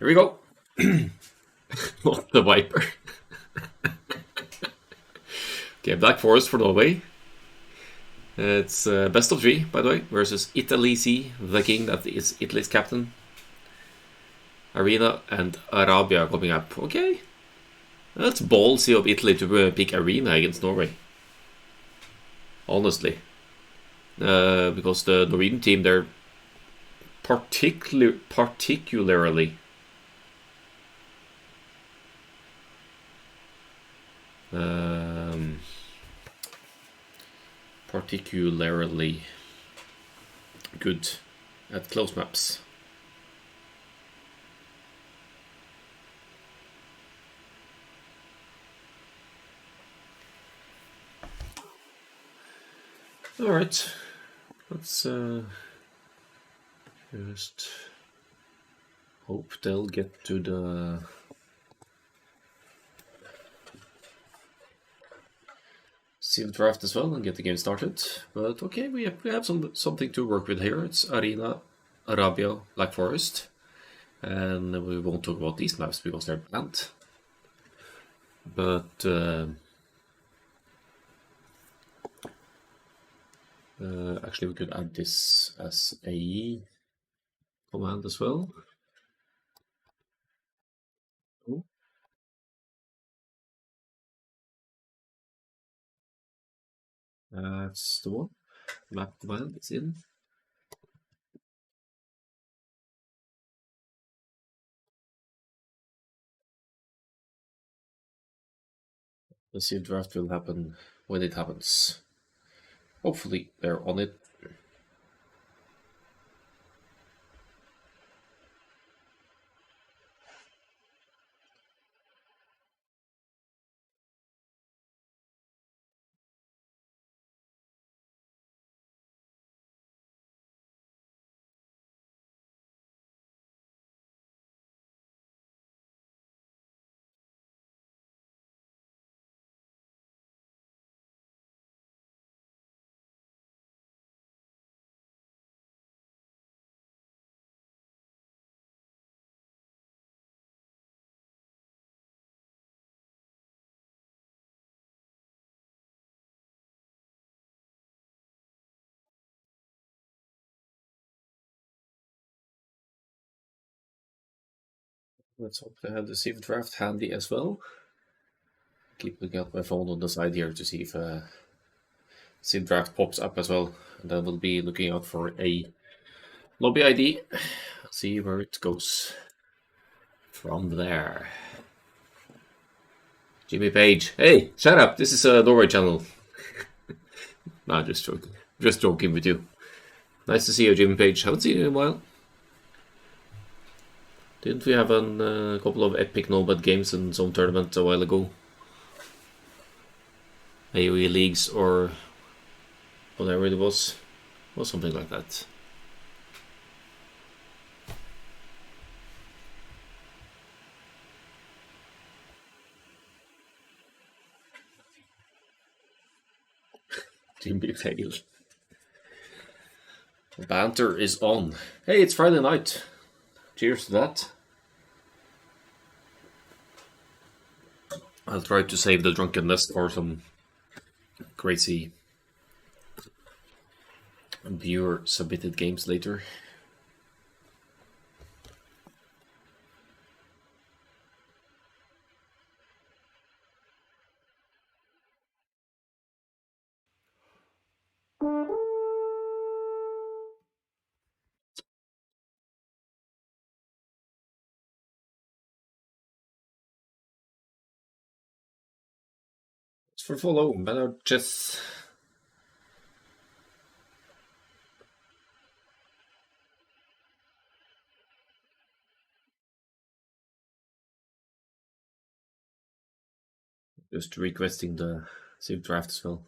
Here we go. Not the Viper. Okay, Black Forest for Norway. It's best of 3, by the way, versus Italy C, the king, that is Italy's captain. Arena and Arabia coming up. Okay. That's ballsy of Italy to pick Arena against Norway. Honestly. Because the Norwegian team, they're particularly particularly good at close maps. All right, let's just hope they'll get to the sealed draft as well and get the game started. But okay, we have something to work with here. It's Arena, Arabia, Black Forest, and we won't talk about these maps because they're banned. But actually, we could add this as a command as well. Oh. That's the one. Map command is in. The sealed draft will happen when it happens. Hopefully they're on it. Let's hope they have the sealed draft handy as well. Keep looking at my phone on the side here to see if sealed draft pops up as well. And then we'll be looking out for a lobby ID. See where it goes from there. Jimmy Page. Hey, shut up. This is a Norway channel. Nah, just joking. Just joking with you. Nice to see you, Jimmy Page. Haven't seen you in a while. Didn't we have a couple of epic no-bad games in some tournament a while ago? AOE leagues or whatever it was. Or something like that. Jimmy fail. Banter is on. Hey, it's Friday night. Cheers to that. I'll try to save the drunkenness for some crazy viewer submitted games later. It's for follow, better chess. Just requesting the sealed draft as well.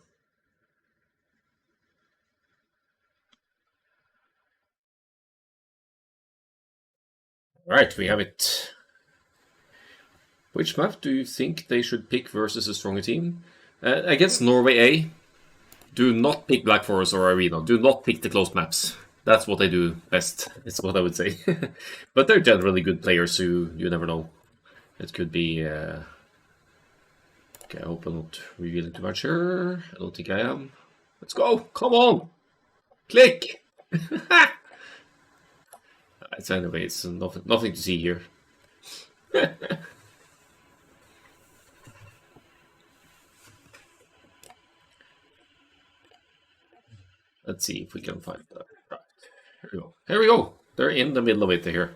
Right, we have it. Which map do you think they should pick versus a stronger team? Against Norway A, do not pick Black Forest or Arena. Do not pick the close maps. That's what they do best. It's what I would say. But they're generally good players who you never know. It could be. Okay, I hope I'm not revealing too much here. I don't think I am. Let's go! Come on! Click! It's anyway, it's nothing to see here. Let's see if we can find that. Right. Here we go. Here we go! They're in the middle of it here.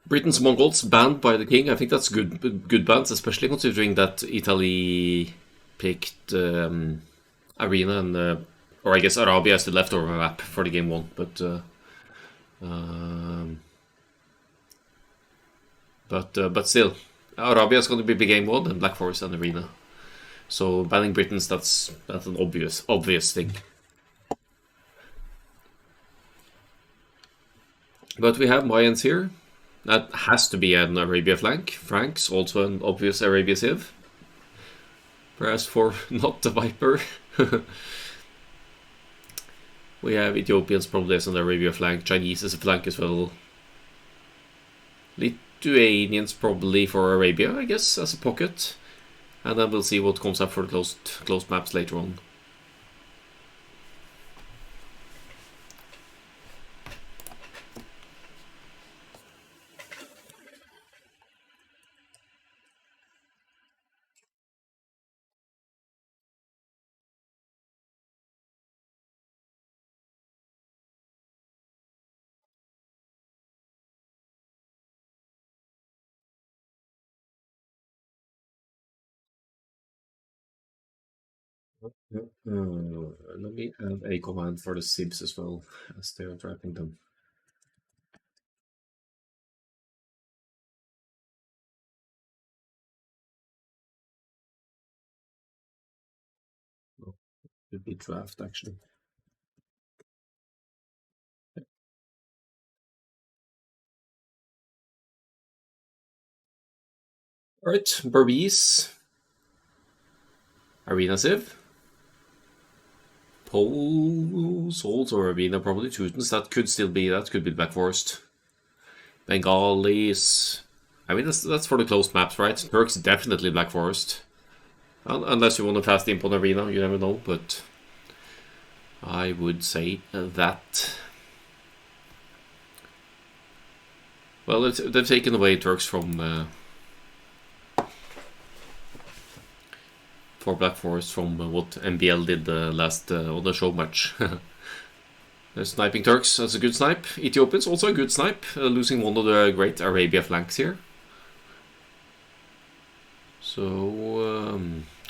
Britain's Mongols banned by the king. I think that's good bans, especially considering that Italy picked Arena and or I guess Arabia as the leftover map for the game one. But still, Arabia is going to be game one and Black Forest and Arena. So banning Britons, that's an obvious thing. But we have Mayans here. That has to be an Arabia flank. Franks, also an obvious Arabia civ. Whereas for not the Viper. We have Ethiopians probably as an Arabia flank. Chinese as a flank as well. Lithuanians probably for Arabia, I guess, as a pocket. And then we'll see what comes up for the closed maps later on. Let me add a command for the sibs as well, as they are drafting them. Oh, it would be draft actually. Alright, Berbice. Arena Civ. Pole Souls or Arena, probably Teutons. That could be Black Forest. Bengalis. I mean, that's for the closed maps, right? Turks definitely Black Forest. Unless you want to fast imp on Arena, you never know, but I would say that. Well, they've taken away Turks from for Black Forest from what MBL did last on the show match. Sniping Turks, that's a good snipe. Ethiopians, also a good snipe, losing one of the great Arabia flanks here. So,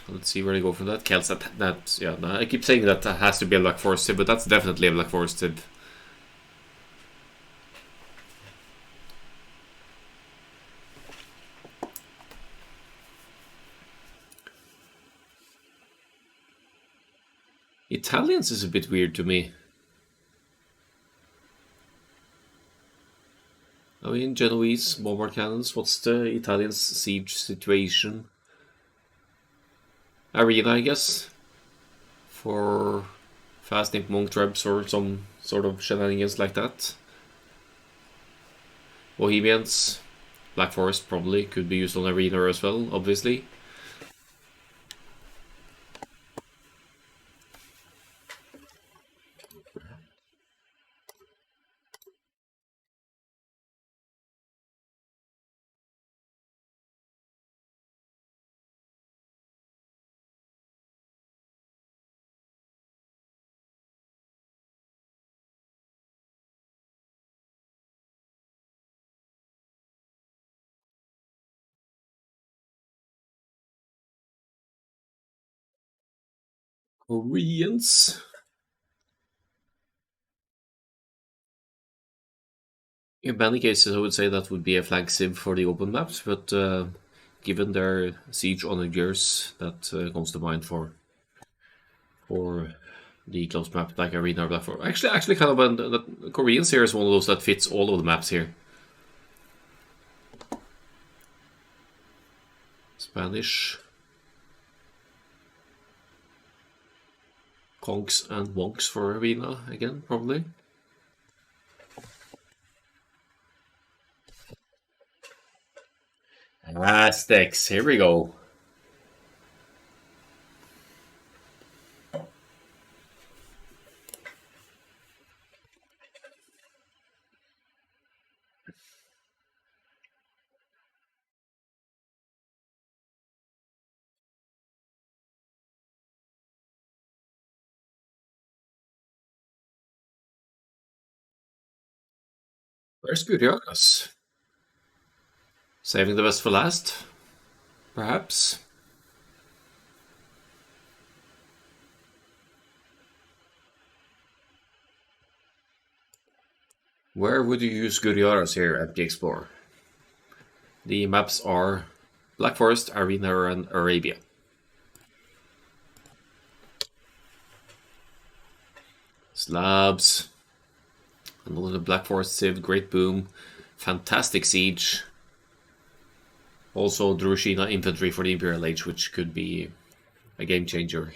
let's see where they go from that. Kelsat, yeah, I keep saying that has to be a Black Forest tip, but that's definitely a Black Forest tip. Italians is a bit weird to me. I mean, Genoese, bombard cannons, what's the Italian siege situation? Arena, I guess, for fast imp monk trebs or some sort of shenanigans like that. Bohemians, Black Forest probably could be used on Arena as well, obviously. Koreans. In many cases, I would say that would be a flank civ for the open maps, but given their siege on the gears, that comes to mind for the closed map like Arena or Black Forest. Actually, kind of the Koreans here is one of those that fits all of the maps here. Spanish. Conks and Wonks for Arena again, probably. Aztecs, here we go. Where's Guriagas? Saving the best for last, perhaps. Where would you use Guriagas here at the Explorer? The maps are Black Forest, Arena, and Arabia. Slabs. Another Black Forest Civ, great boom. Fantastic siege. Also Drushina infantry for the Imperial Age, which could be a game changer.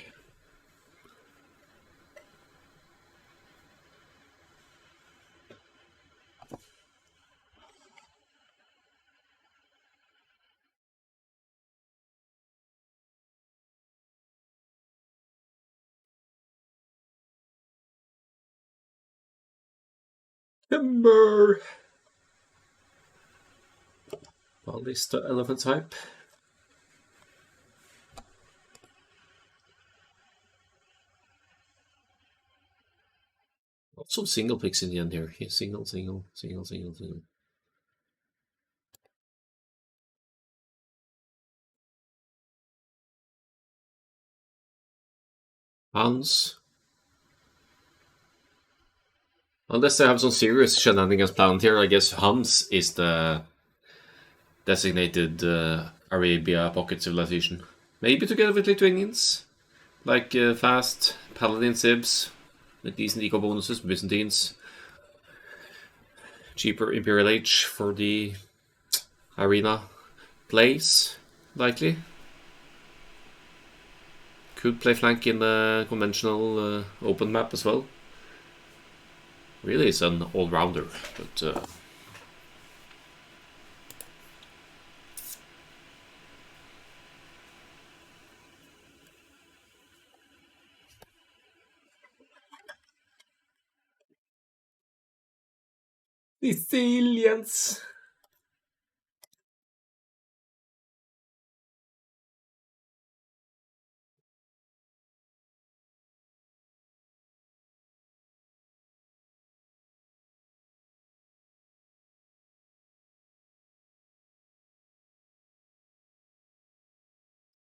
Timber! Ballista elephant type. Lots of single picks in the end here. Single. Hans. Unless they have some serious shenanigans planned here, I guess Hans is the designated Arabia pocket civilization. Maybe together with Lithuanians, like fast Paladin Civs with decent eco bonuses, Byzantines, cheaper Imperial Age for the arena plays, likely. Could play flank in the conventional open map as well. Really is an all-rounder, but Sicilians.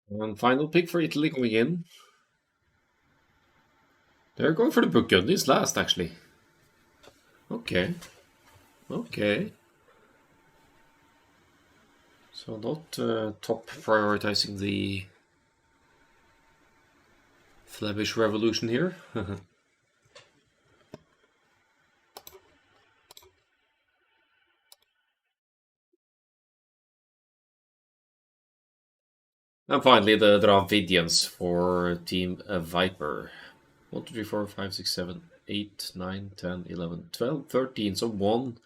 And final pick for Italy going in. They're going for the Burgundies last, actually. Okay. So not top prioritizing the Flemish Revolution here. And finally, the Dravidians for Team Viper. 1, 2, 3, 4, 5, 6, 7, 8, 9, 10, 11, 12, 13. So one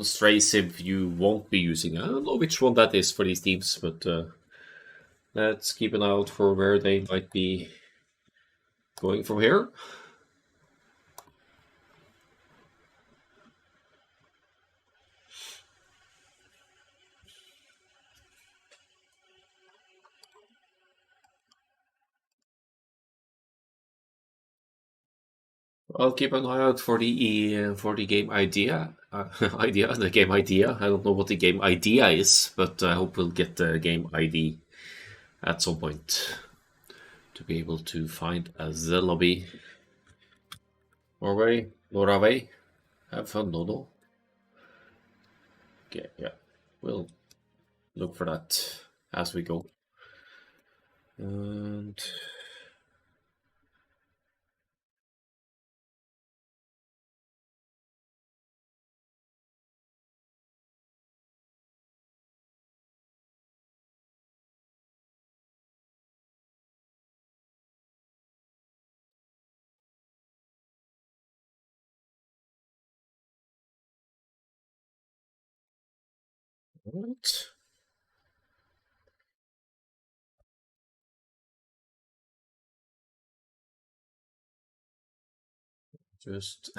stray civ you won't be using. I don't know which one that is for these teams, but let's keep an eye out for where they might be going from here. I'll keep an eye out for the game idea. The game idea. I don't know what the game idea is, but I hope we'll get the game ID at some point to be able to find the lobby. Norway, have fun, Nono. Okay, yeah, we'll look for that as we go. And Alright. Just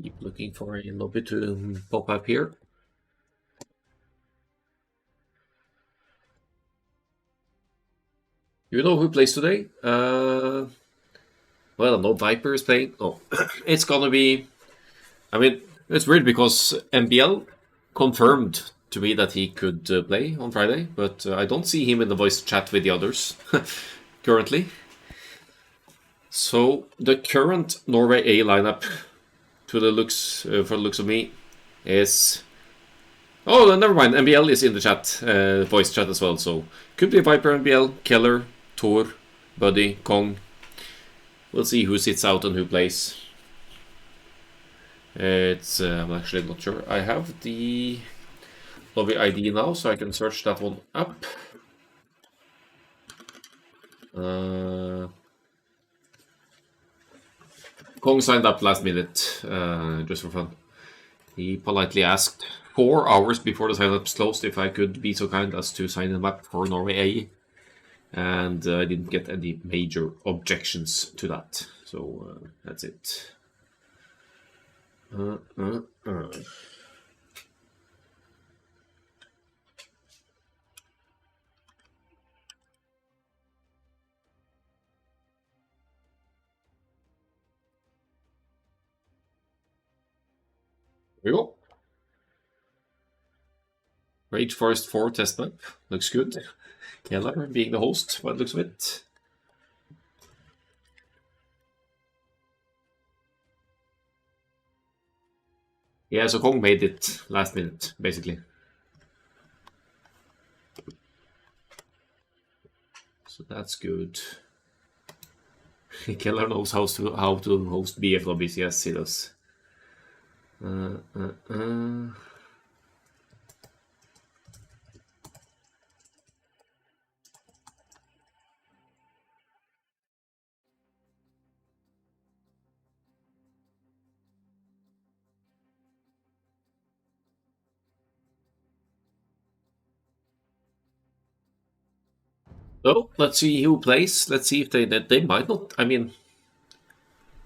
keep looking for a lobby to pop up here. You know who plays today? Well, no Viper is playing. Oh, it's gonna be. I mean, it's weird because MBL confirmed to me that he could play on Friday, but I don't see him in the voice chat with the others currently. So the current Norway A lineup, to the looks for the looks of me, is. Oh, never mind. MBL is in the chat, voice chat as well. So could be Viper, MBL, Keller, Tor, Buddy, Kong. We'll see who sits out and who plays. It's I'm actually not sure. I have the lobby ID now, so I can search that one up. Kong signed up last minute, just for fun. He politely asked 4 hours before the sign-ups closed if I could be so kind as to sign him up for Norway A. And I didn't get any major objections to that. So that's it. Here we go. Rage Forest 4 test map. Looks good. Keller being the host, by the looks of it. Yeah, so Kong made it last minute, basically. So that's good. Keller knows how to host BF lobbies. Yes, he does. So let's see who plays. Let's see if they might not. I mean,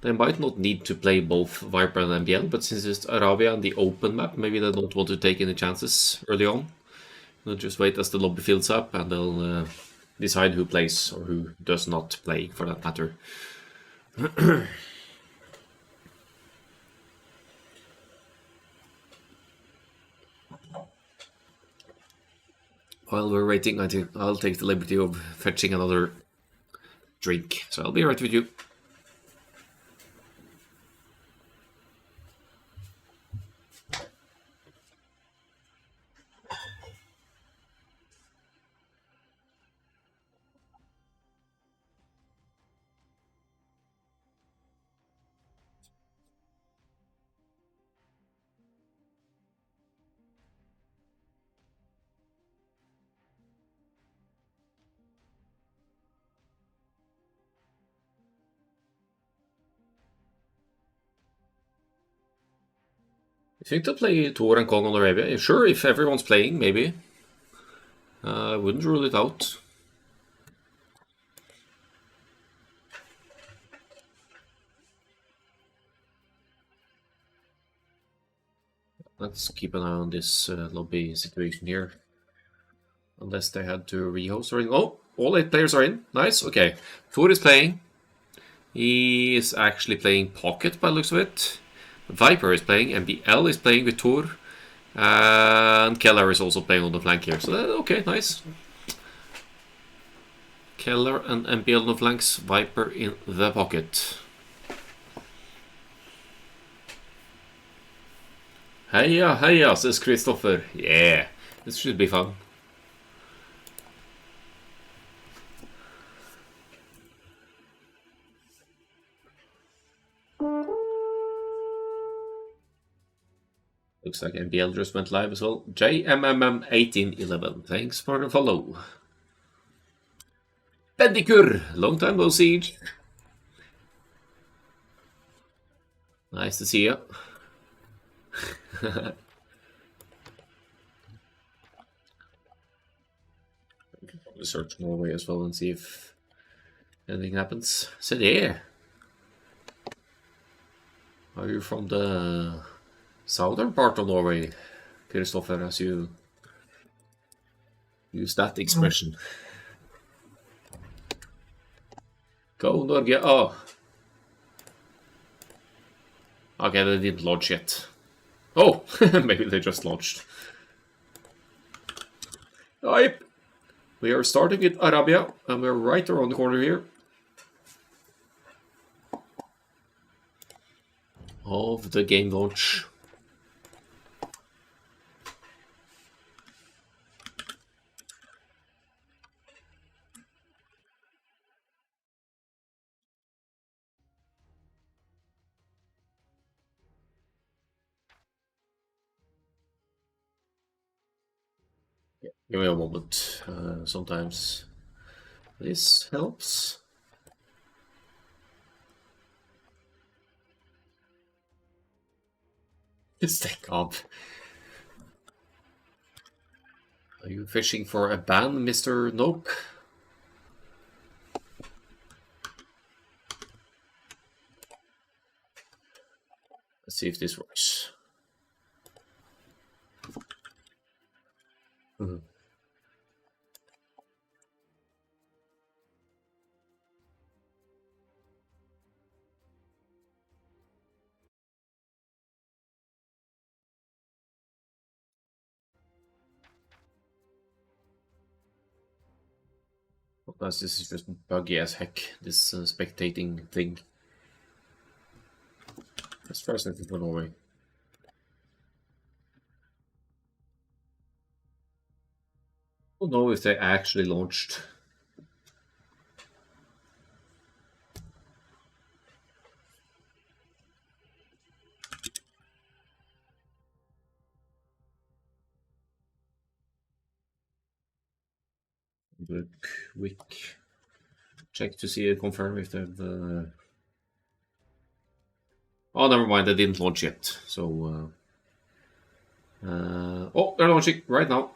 they might not need to play both Viper and MBL, but since it's Arabia and the open map, maybe they don't want to take any chances early on. They'll just wait as the lobby fills up, and they'll decide who plays or who does not play, for that matter. While we're waiting, I'll take the liberty of fetching another drink. So I'll be right with you. You think they'll play Tor and Kong on Arabia? Sure, if everyone's playing, maybe. I wouldn't rule it out. Let's keep an eye on this lobby situation here. Unless they had to rehost or anything. Oh, all 8 players are in. Nice, okay. Tor is playing. He is actually playing Pocket by the looks of it. Viper is playing, MBL is playing with Tor. And Keller is also playing on the flank here. So, okay, nice. Keller and MBL on the flanks, Viper in the pocket. Heia, heia, says Christopher. Yeah, this should be fun. Looks like MBL just went live as well. JMMM1811, thanks for the follow. Bendikur, long time no see. Nice to see you. Search Norway as well and see if anything happens. So there. Are you from the southern part of Norway, Kristoffer, as you use that expression? Go Norge! Oh! Okay, they didn't launch yet. Oh! Maybe they just launched. Yep! We are starting with Arabia, and we're right around the corner here of the game launch. Give me a moment. Sometimes this helps. Stack up. Are you fishing for a ban, Mr. Nope? Let's see if this works. This is just buggy as heck, this spectating thing. Let's try something for Norway. I don't know if they actually launched. Do a quick check to see confirm if they've. Oh, never mind, they didn't launch yet. So, oh, they're launching right now.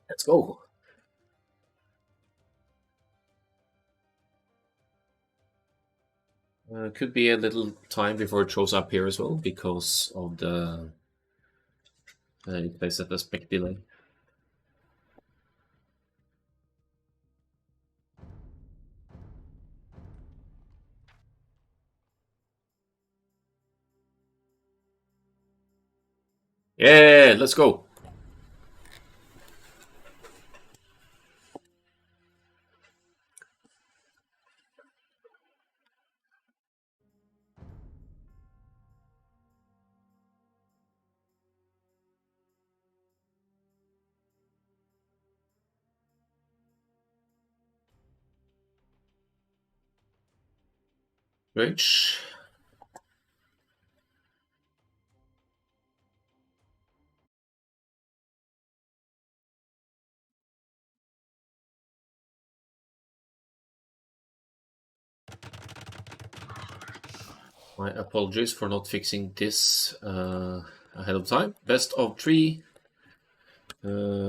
Let's go. Could be a little time before it shows up here as well because of the it plays at a spec delay. Yeah, let's go. Great. My apologies for not fixing this ahead of time. Best of 3. I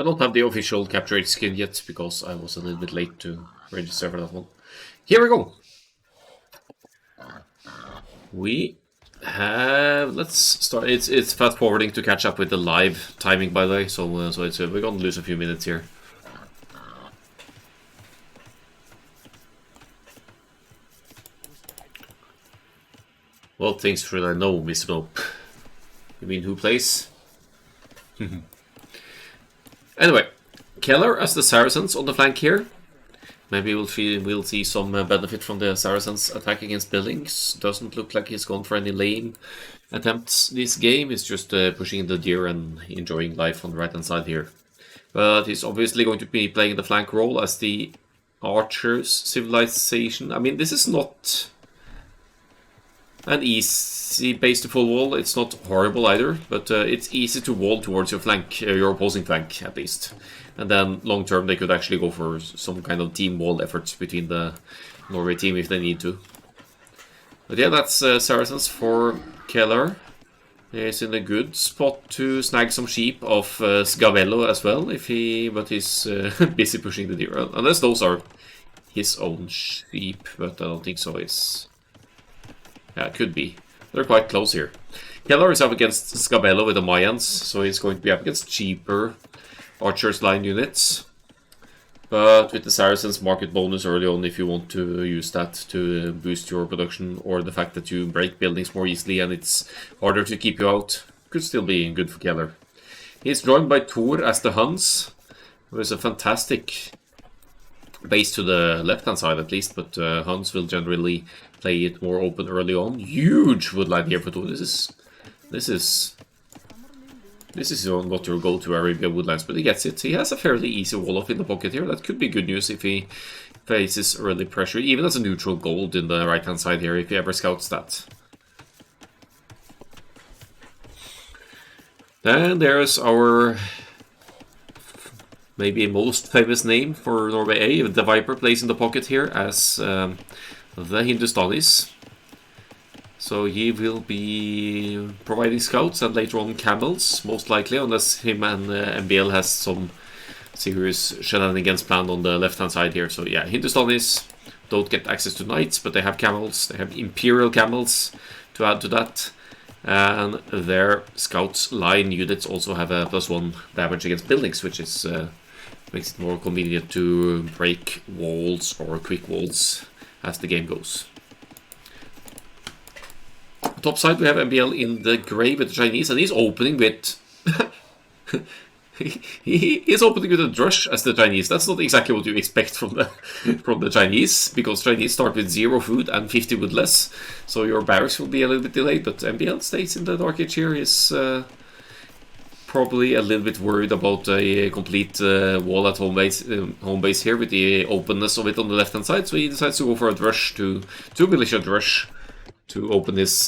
don't have the official capture rate skin yet because I was a little bit late to register for that one. Here we go. We have. Let's start. It's fast forwarding to catch up with the live timing, by the way. So it's we're gonna lose a few minutes here. What things should I know, Miss Nope? You mean who plays? Anyway, Keller as the Saracens on the flank here. Maybe we'll see some benefit from the Saracens attack against buildings. Doesn't look like he's gone for any lane attempts this game. He's just pushing the deer and enjoying life on the right hand side here. But he's obviously going to be playing the flank role as the archers civilization. I mean, this is not an easy base to full wall. It's not horrible either, but it's easy to wall towards your flank, your opposing flank at least. And then long term they could actually go for some kind of team wall efforts between the Norway team if they need to. But yeah, that's Saracens for Keller. He's in a good spot to snag some sheep off Sgavello as well, but he's busy pushing the deer. Unless those are his own sheep, but I don't think so. Yeah, it could be. They're quite close here. Keller is up against Sgavello with the Mayans, so he's going to be up against cheaper Archer's line units. But with the Saracens market bonus early on, if you want to use that to boost your production, or the fact that you break buildings more easily and it's harder to keep you out, could still be good for Keller. He's joined by Thor as the Huns, who is a fantastic base to the left-hand side at least, but Huns will generally play it more open early on. Huge woodline here for Thor. This is not your go-to Arabia woodlands, but he gets it. He has a fairly easy wall-off in the pocket here. That could be good news if he faces early pressure, even as a neutral gold in the right-hand side here, if he ever scouts that. Then there's our maybe most famous name for Norway A. The Viper plays in the pocket here as the Hindustanis. So he will be providing scouts and later on camels, most likely, unless him and MBL has some serious shenanigans planned on the left-hand side here. So yeah, Hindustanis don't get access to knights, but they have camels. They have imperial camels to add to that. And their scouts line units also have a +1 damage against buildings, which is makes it more convenient to break walls or quick walls as the game goes. Top side we have MBL in the grey with the Chinese, and he's opening with he's opening with a drush as the Chinese. That's not exactly what you expect from the Chinese, because Chinese start with 0 food and 50 woodless, so your barracks will be a little bit delayed. But MBL stays in the Dark Age here. Is probably a little bit worried about a complete wall at home base here with the openness of it on the left hand side, so he decides to go for a drush to militia drush to open his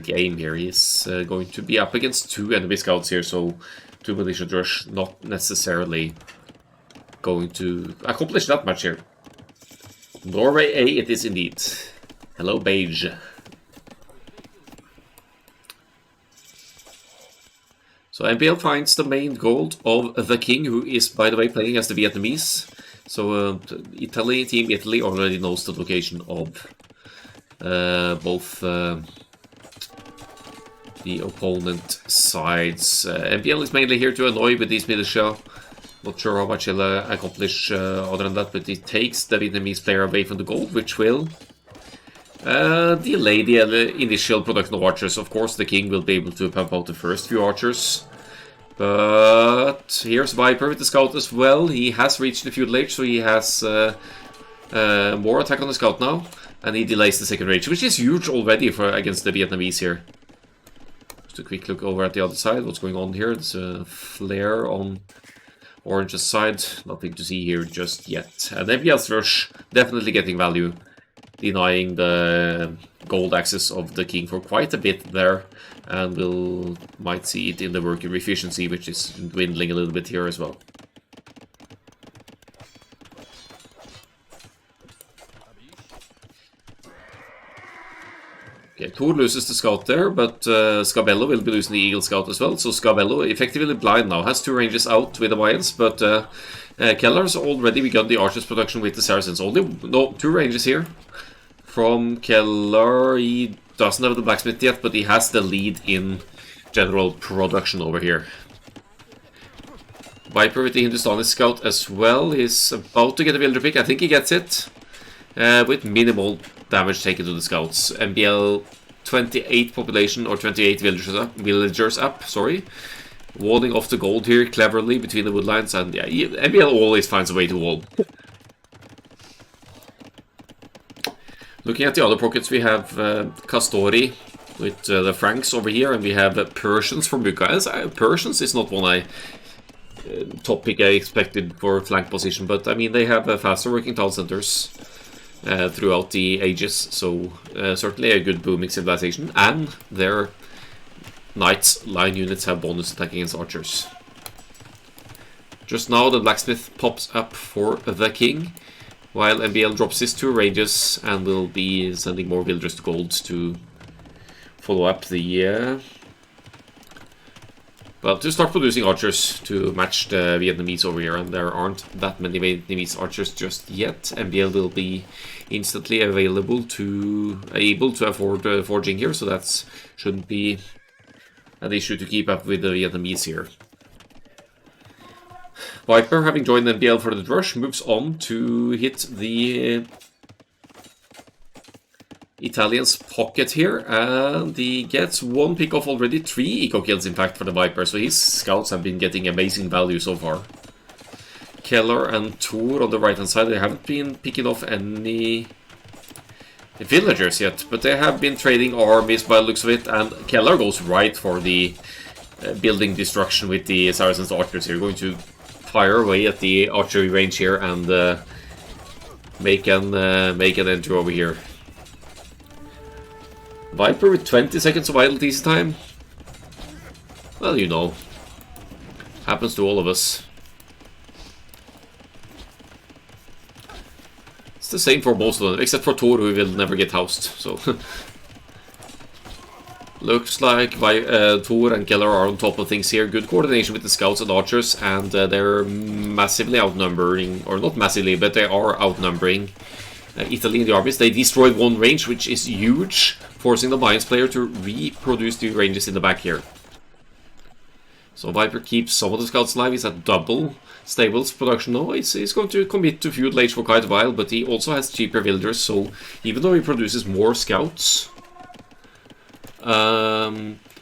game here. He's going to be up against 2 enemy scouts here, so 2 militia drush not necessarily going to accomplish that much here. Norway A it is indeed. Hello, Beige. So MPL finds the main gold of the king, who is, by the way, playing as the Vietnamese. So Team Italy already knows the location of both the opponent sides. MPL is mainly here to annoy with these militia. Not sure how much he'll accomplish other than that, but it takes the Vietnamese player away from the gold, which will delay the initial production of archers. Of course, the king will be able to pump out the first few archers. But here's Viper with the scout as well. He has reached the feudal age, so he has more attack on the scout now. And he delays the second rage, which is huge already against the Vietnamese here. Just a quick look over at the other side. What's going on here? There's a flare on Orange's side. Nothing to see here just yet. And MPL's rush definitely getting value, denying the gold access of the king for quite a bit there, and might see it in the worker efficiency, which is dwindling a little bit here as well. Okay, Thor loses the scout there, but Scabello will be losing the eagle scout as well, so Scabello effectively blind now, has 2 ranges out with the Mayans, but Keller's already begun the archers production with the Saracens. Only 2 ranges here from Keller. He doesn't have the blacksmith yet, but he has the lead in general production over here. Viper with the Hindustani scout as well is about to get a villager pick. I think he gets it with minimal damage taken to the scouts. MBL 28 population, or 28 villagers up, sorry. Walling off the gold here cleverly between the woodlines, and yeah, MBL always finds a way to wall. Looking at the other pockets, we have Castori with the Franks over here, and we have Persians from Bucharest. Persians is not one top pick I expected for flank position, but I mean, they have faster working town centers throughout the ages, so certainly a good booming civilization, and their knights line units have bonus attack against archers. Just now the blacksmith pops up for the king, while MBL drops his 2 ranges and will be sending more villagers to gold to follow up the well, to start producing archers to match the Vietnamese over here, and there aren't that many Vietnamese archers just yet. MBL will be instantly able to afford forging here, so that shouldn't be an issue to keep up with the Vietnamese here. Viper, having joined MBL for the rush, moves on to hit the Italian's pocket here, and he gets 1 pick off already, 3 eco kills in fact for the Viper, so his scouts have been getting amazing value so far. Keller and Thor on the right hand side, they haven't been picking off any villagers yet, but they have been trading armies by the looks of it, and Keller goes right for the building destruction with the Saracens archers here, going to fire away at the archery range here and make an entry over here. Viper with 20 seconds of idle TC time. Well, you know, happens to all of us. It's the same for most of them, except for Thor, who will never get housed. So looks like Thor and Keller are on top of things here. Good coordination with the scouts and archers, and they're massively outnumbering, or not massively, but they are outnumbering Italy in the armies. They destroyed 1 range, which is huge, forcing the Mayans player to reproduce the ranges in the back here. So Viper keeps some of the scouts alive. He's at double stables production now. He's going to commit to feudal age for quite a while, but he also has cheaper villagers, so even though he produces more scouts,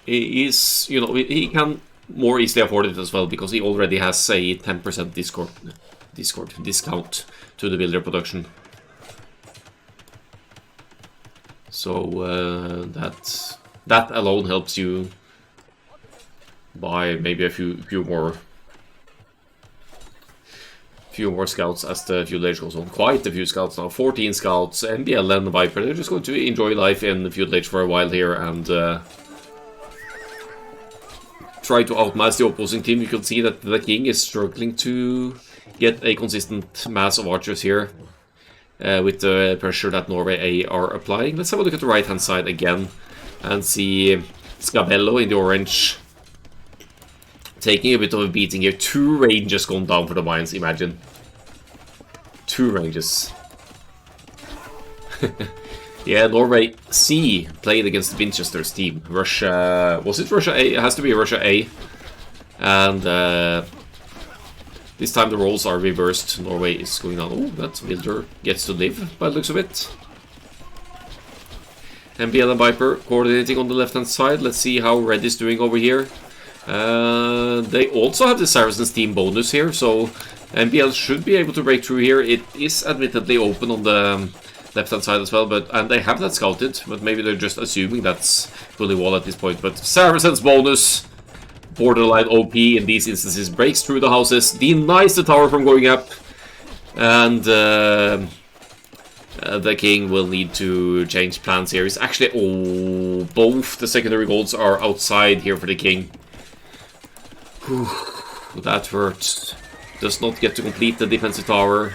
he can more easily afford it as well, because he already has a 10% discount to the villager production. So that alone helps you buy maybe a few more scouts as the feudal age goes on. Quite a few scouts now, 14 scouts. MBL and Viper, they're just going to enjoy life in the feudal age for a while here and try to outmass the opposing team. You can see that the king is struggling to get a consistent mass of archers here with the pressure that Norway are applying. Let's have a look at the right hand side again and see Scabello in the orange taking a bit of a beating here. 2 ranges gone down for the Mayans, imagine. 2 ranges. Yeah, Norway C played against Winchester's team. Russia... was it Russia A? It has to be Russia A. And this time the roles are reversed. Norway is going down. Oh, that builder gets to live by the looks of it. MBL and Viper coordinating on the left hand side. Let's see how Red is doing over here. They also have the Saracens team bonus here, so MBL should be able to break through here. It is admittedly open on the left hand side as well, and they have that scouted, but maybe they're just assuming that's fully wall at this point. But Saracens bonus, borderline OP in these instances, breaks through the houses, denies the tower from going up, and the king will need to change plans here. It's actually, oh, both the secondary golds are outside here for the king. Whew, that hurts. Does not get to complete the defensive tower.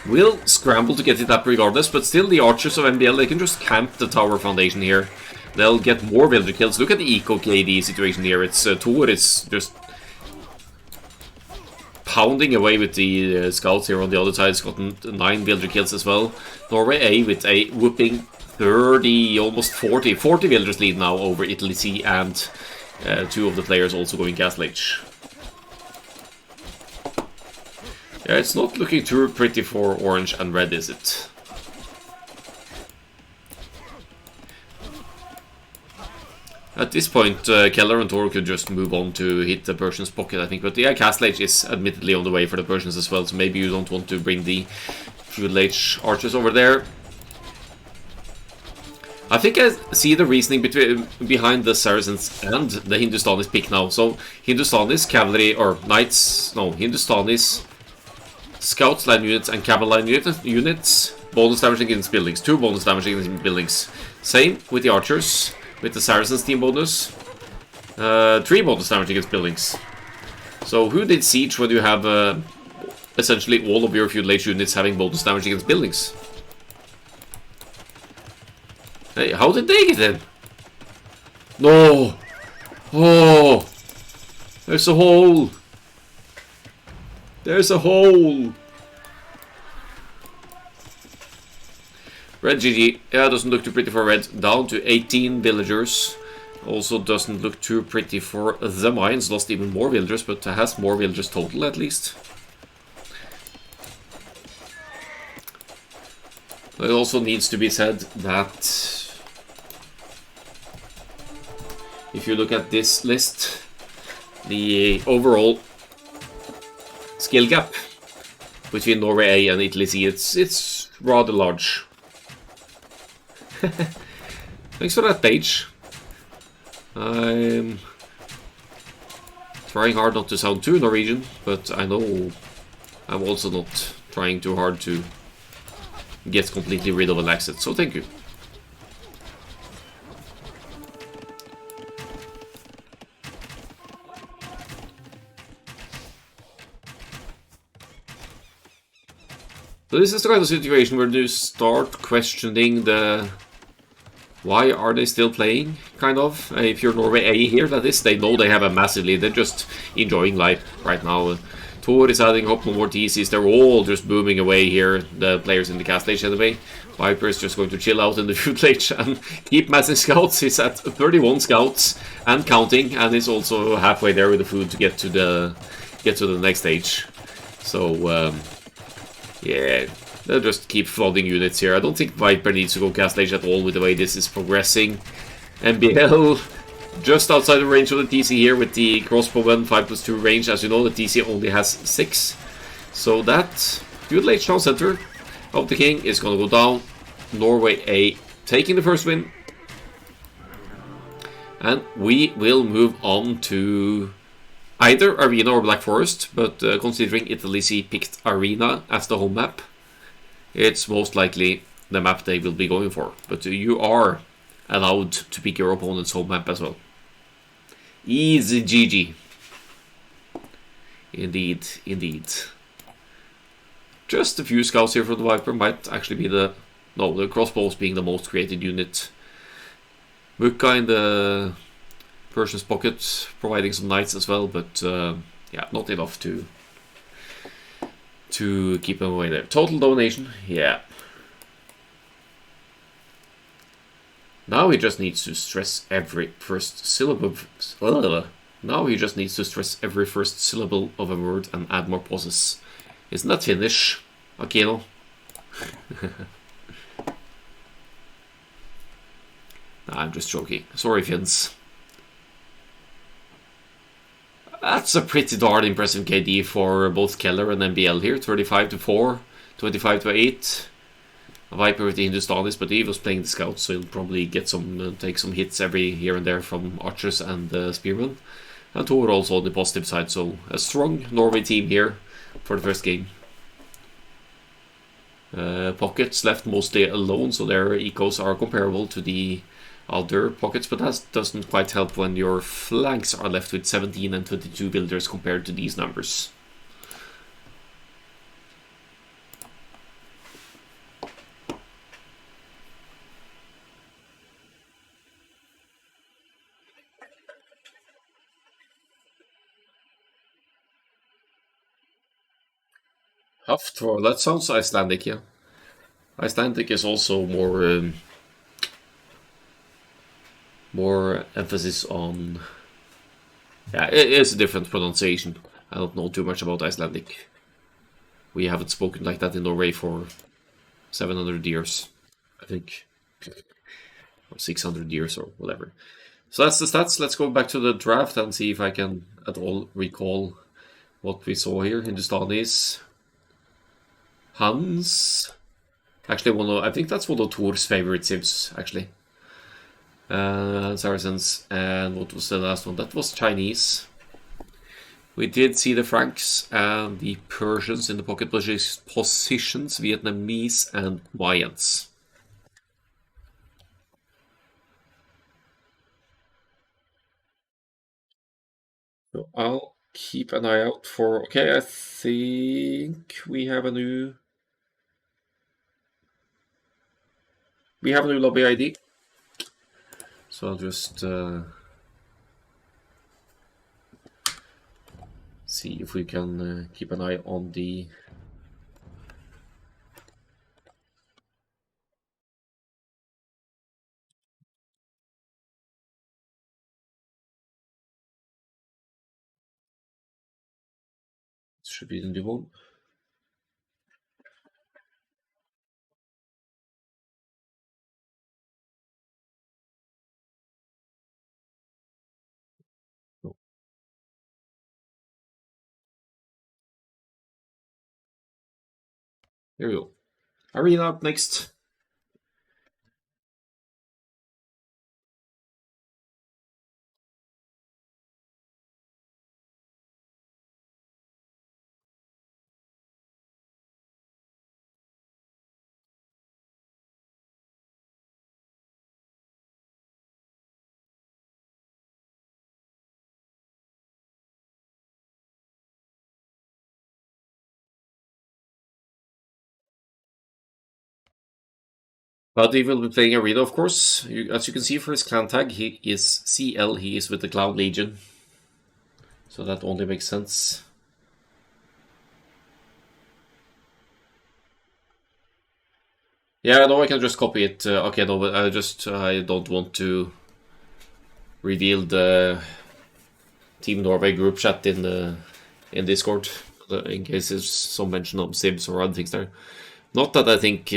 Will scramble to get it up regardless, but still the archers of MBL, they can just camp the tower foundation here. They'll get more villager kills. Look at the eco KD situation here. It's Thor is just pounding away with the scouts here on the other side. It's gotten 9 villager kills as well. Norway A with a whooping 30, almost 40 villagers lead now over Italy C, and 2 of the players also going Castle Age. Yeah, it's not looking too pretty for orange and red, is it? At this point, Keller and Tor could just move on to hit the Persian's pocket, I think. But yeah, Castle Age is admittedly on the way for the Persians as well, so maybe you don't want to bring the Feudal Age archers over there. I think I see the reasoning behind the Saracens and the Hindustanis pick now. So, Hindustanis, cavalry, or knights, no, Hindustanis, scouts, line units, and cavalry units, bonus damage against buildings. 2 bonus damage against buildings. Same with the archers. With the Saracens team bonus, 3 bonus damage against buildings. So who did siege when you have essentially all of your feudal age units having bonus damage against buildings? Hey, how did they get in? No! Oh! There's a hole! There's a hole! Red GG. Yeah, doesn't look too pretty for red. Down to 18 villagers. Also doesn't look too pretty for the mines. Lost even more villagers, but has more villagers total at least. It also needs to be said that if you look at this list, the overall skill gap between Norway A and Italy C, it's rather large. Thanks for that page. I'm trying hard not to sound too Norwegian, but I know I'm also not trying too hard to get completely rid of an accent, so thank you. So this is the kind of situation where you start questioning the why are they still playing, kind of. If you're Norway A here, that is, they know they have a massive lead. They're just enjoying life right now. Tor is adding up more TCs. They're all just booming away here, the players in the Castle Age anyway. Viper is just going to chill out in the Feudal Age and keep massing scouts. He's at 31 scouts and counting, and is also halfway there with the food to get to the next stage. So yeah, they'll just keep flooding units here. I don't think Viper needs to go Castle Age at all with the way this is progressing. MBL just outside the range of the TC here with the crossbowman 5+2 range. As you know, the TC only has 6. So that Feudal Age town center of the king is going to go down. Norway A taking the first win. And we will move on to either Arena or Black Forest, but considering Italy C picked Arena as the home map, it's most likely the map they will be going for. But you are allowed to pick your opponent's home map as well. Easy GG. Indeed, indeed. Just a few scouts here for the Viper might actually be the crossbows being the most created unit. Mukka in the Persian's pocket, providing some knights as well, but yeah, not enough to keep them away there. Total domination, yeah. Now he just needs to stress every first syllable. Now he just needs to stress every first syllable of a word and add more pauses. Isn't that Finnish, Aquino? Nah, I'm just joking. Sorry, Finns. That's a pretty darn impressive KD for both Keller and MBL here. 35-4, 25-8. Viper with the Hindustanis, but he was playing the scouts, so he'll probably get some, take some hits every here and there from archers and spearmen. And Tor also on the positive side, so a strong Norway team here for the first game. Pockets left mostly alone, so their ecos are comparable to the other pockets, but that doesn't quite help when your flanks are left with 17 and 22 builders compared to these numbers. Hafthor, that sounds Icelandic, yeah. Icelandic is also more emphasis on, yeah, it is a different pronunciation. I don't know too much about Icelandic. We haven't spoken like that in Norway for 700 years, I think. Or 600 years or whatever. So that's the stats. Let's go back to the draft and see if I can at all recall what we saw here. Hindustanis. Hans. Actually, I think that's one of Thor's favorite Sims, actually. Saracens. And what was the last one? That was Chinese. We did see the Franks and the Persians in the pocket positions, Vietnamese and Mayans. So I'll keep an eye out for... Okay, I think we have a new... We have a new lobby ID. So I'll just see if we can keep an eye on the... Should be the new one. Oh. There we go. Arena up next. Buddy will be playing Arena, of course. As you can see for his clan tag, he is CL, he is with the Cloud Legion. So that only makes sense. Yeah, no, I can just copy it. Okay, no, but I don't want to reveal the Team Norway group chat in Discord, in case there's some mention of Sims or other things there. Not that I think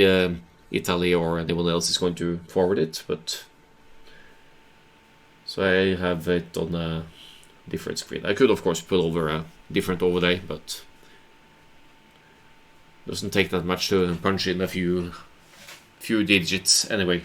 Italy or anyone else is going to forward it, but... So I have it on a different screen. I could, of course, put over a different overlay, but... Doesn't take that much to punch in a few digits anyway.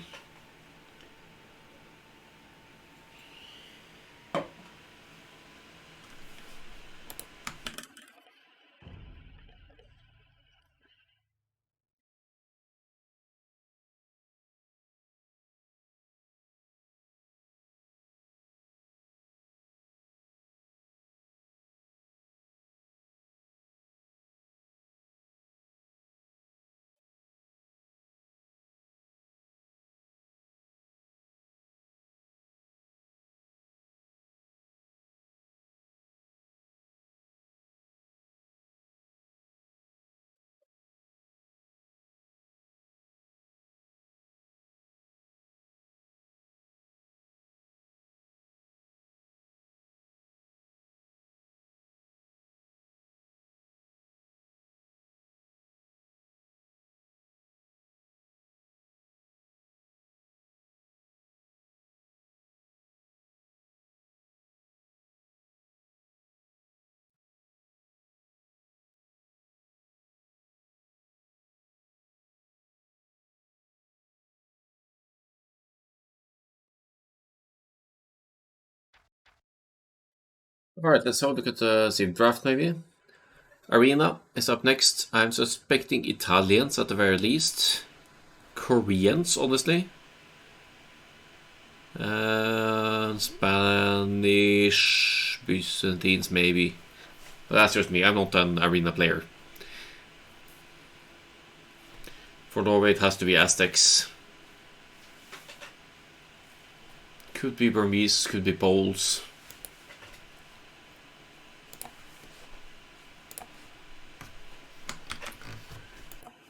Alright, let's have a look at the Sim draft maybe. Arena is up next. I'm suspecting Italians at the very least. Koreans, honestly. Spanish, Byzantines maybe. But that's just me, I'm not an Arena player. For Norway it has to be Aztecs. Could be Burmese, could be Poles.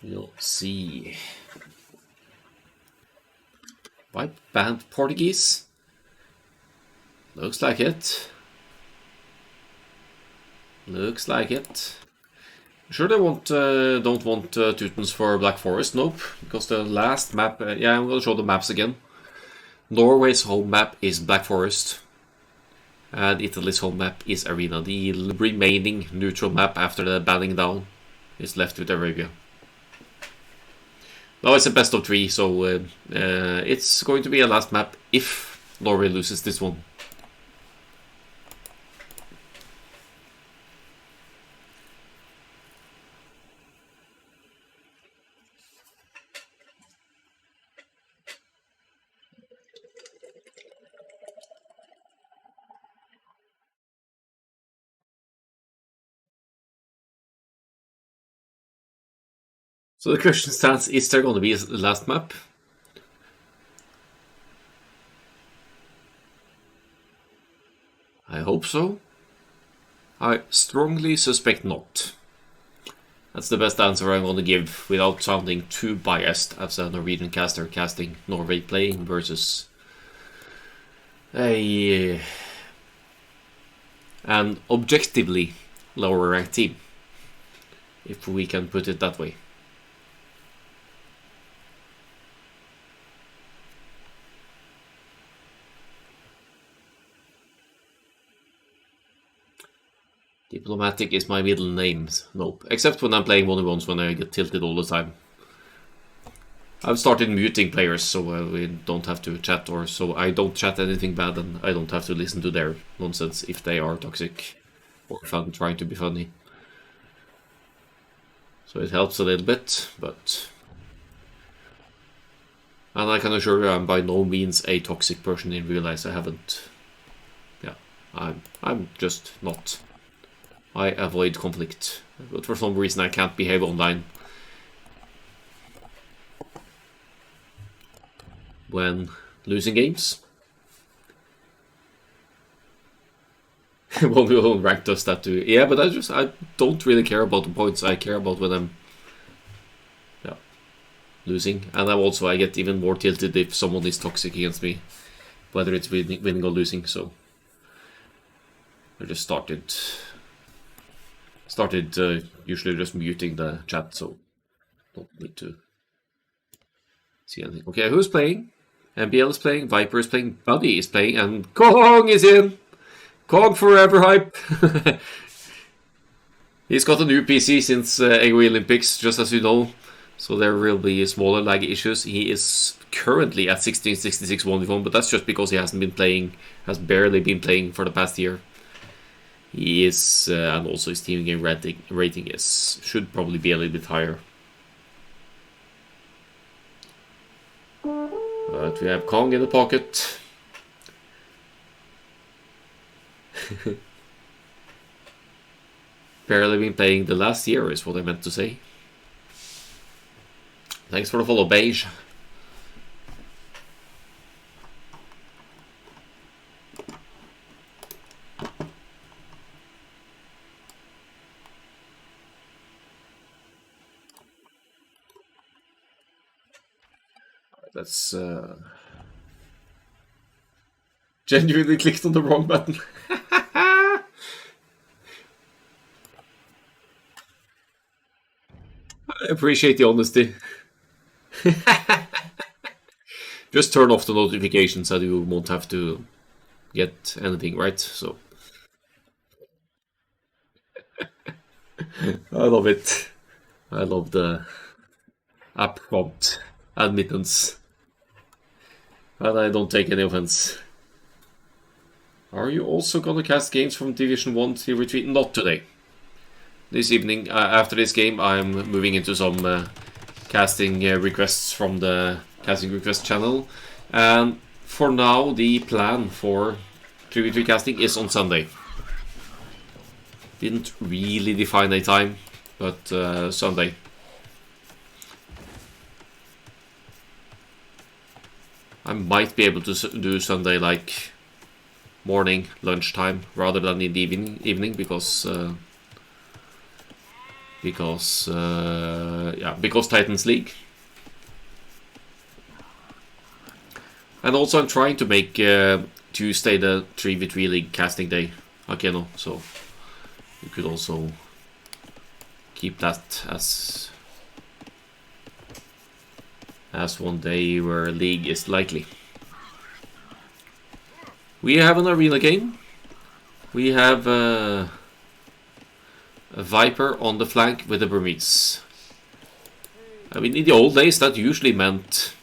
We'll see. White band Portuguese? Looks like it. Looks like it. Sure, they don't want Teutons for Black Forest. Nope, because the last map. Yeah, I'm gonna show the maps again. Norway's home map is Black Forest, and Italy's home map is Arena. The remaining neutral map after the banning down is left with Arabia. Now it's a best of 3, so it's going to be a last map if Norway loses this one. So the question stands, is there going to be a last map? I hope so. I strongly suspect not. That's the best answer I'm going to give without sounding too biased as a Norwegian caster casting Norway playing versus an objectively lower ranked team, if we can put it that way. Diplomatic is my middle name. Nope. Except when I'm playing 1v1s when I get tilted all the time. I've started muting players so we don't have to chat, or so I don't chat anything bad and I don't have to listen to their nonsense if they are toxic or if I'm trying to be funny. So it helps a little bit, but... And I can assure you I'm by no means a toxic person in real life. I haven't... Yeah, I'm just not... I avoid conflict, but for some reason I can't behave online when losing games. 1v1 rank does that too. Yeah, but I don't really care about the points. I care about when I'm losing, and I get even more tilted if someone is toxic against me, whether it's winning or losing. So I just started usually just muting the chat, so don't need to see anything. Okay, who's playing? MBL is playing, Viper is playing, Buddy is playing, and Kong is in! Kong forever hype! He's got a new PC since AOE Olympics, just as you know, so there will be smaller lag issues. He is currently at 1666 1v1, but that's just because he has barely been playing for the past year. He is, and also his team game rating should probably be a little bit higher. But we have Kong in the pocket. Barely been playing the last year is what I meant to say. Thanks for the follow, Beige. That's genuinely clicked on the wrong button. I appreciate the honesty. Just turn off the notifications so you won't have to get anything, right? So I love it. I love the app prompt admittance. And I don't take any offense. Are you also gonna cast games from Division 1 to Retreat? Not today. This evening, after this game, I'm moving into some casting requests from the casting request channel. And for now, the plan for 3v3 casting is on Sunday. Didn't really define a time, but Sunday. I might be able to do Sunday like morning, lunchtime, rather than in the evening because Titans League. And also I'm trying to make Tuesday the 3v3 League casting day, Akeno, so you could also keep that as one day where League is likely. We have an arena game. We have a Viper on the flank with a Burmese. I mean, in the old days, that usually meant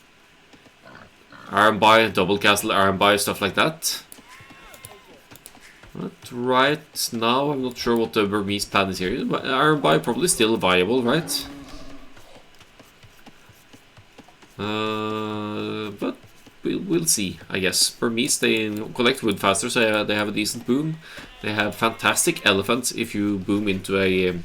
arm by, double castle, arm by, stuff like that. But right now, I'm not sure what the Burmese plan is here. But arm by probably still viable, right? But we'll see, I guess. Burmese, they collect wood faster, so they have a decent boom. They have fantastic elephants if you boom into a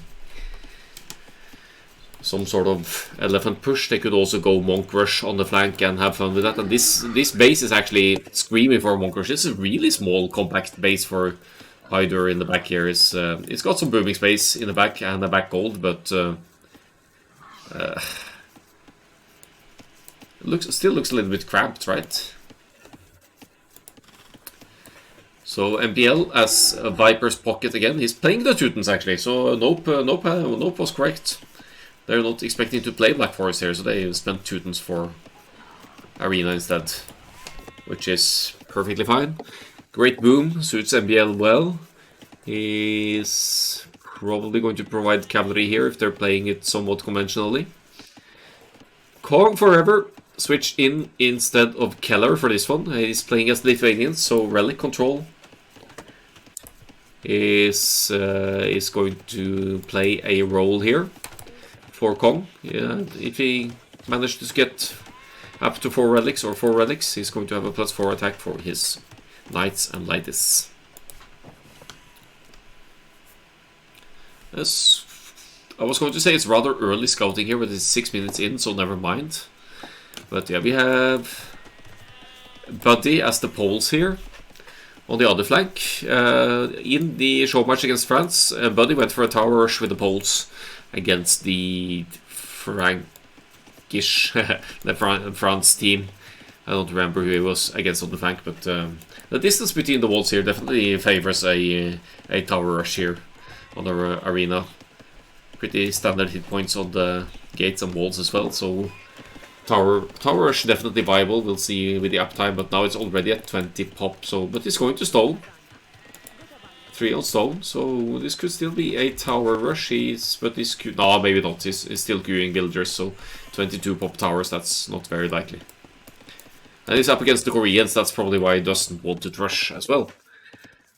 some sort of elephant push. They could also go monk rush on the flank and have fun with that. And this base is actually screaming for a monk rush. It's a really small, compact base for Hyder in the back here. It's got some booming space in the back and a back gold, but still looks a little bit cramped, right? So MPL as a Viper's pocket again. He's playing the Teutons actually. So Nope was correct. They're not expecting to play Black Forest here, so they spent Teutons for Arena instead, which is perfectly fine. Great boom, suits MBL well. He's probably going to provide cavalry here if they're playing it somewhat conventionally. Kong forever. Switch in instead of Keller for this one. He's playing as Lithuanians, so relic control is going to play a role here for Kong. Yeah, if he manages to get up to 4 relics or 4 relics, he's going to have a +4 attack for his knights and ladies. As I was going to say, it's rather early scouting here, but it's 6 minutes in, so never mind. But yeah, we have Buddy as the Poles here. On the other flank, in the show match against France, Buddy went for a tower rush with the Poles against the Frankish, the France team. I don't remember who he was against on the flank, but the distance between the walls here definitely favors a tower rush here on the arena. Pretty standard hit points on the gates and walls as well, so Tower rush definitely viable. We'll see with the uptime, but now it's already at 20 pop. So, but it's going to stone. 3 on stone, so this could still be a tower rush. But he's no, maybe not. He's still queuing villagers, so 22 pop towers. That's not very likely. And he's up against the Koreans. That's probably why he doesn't want to rush as well.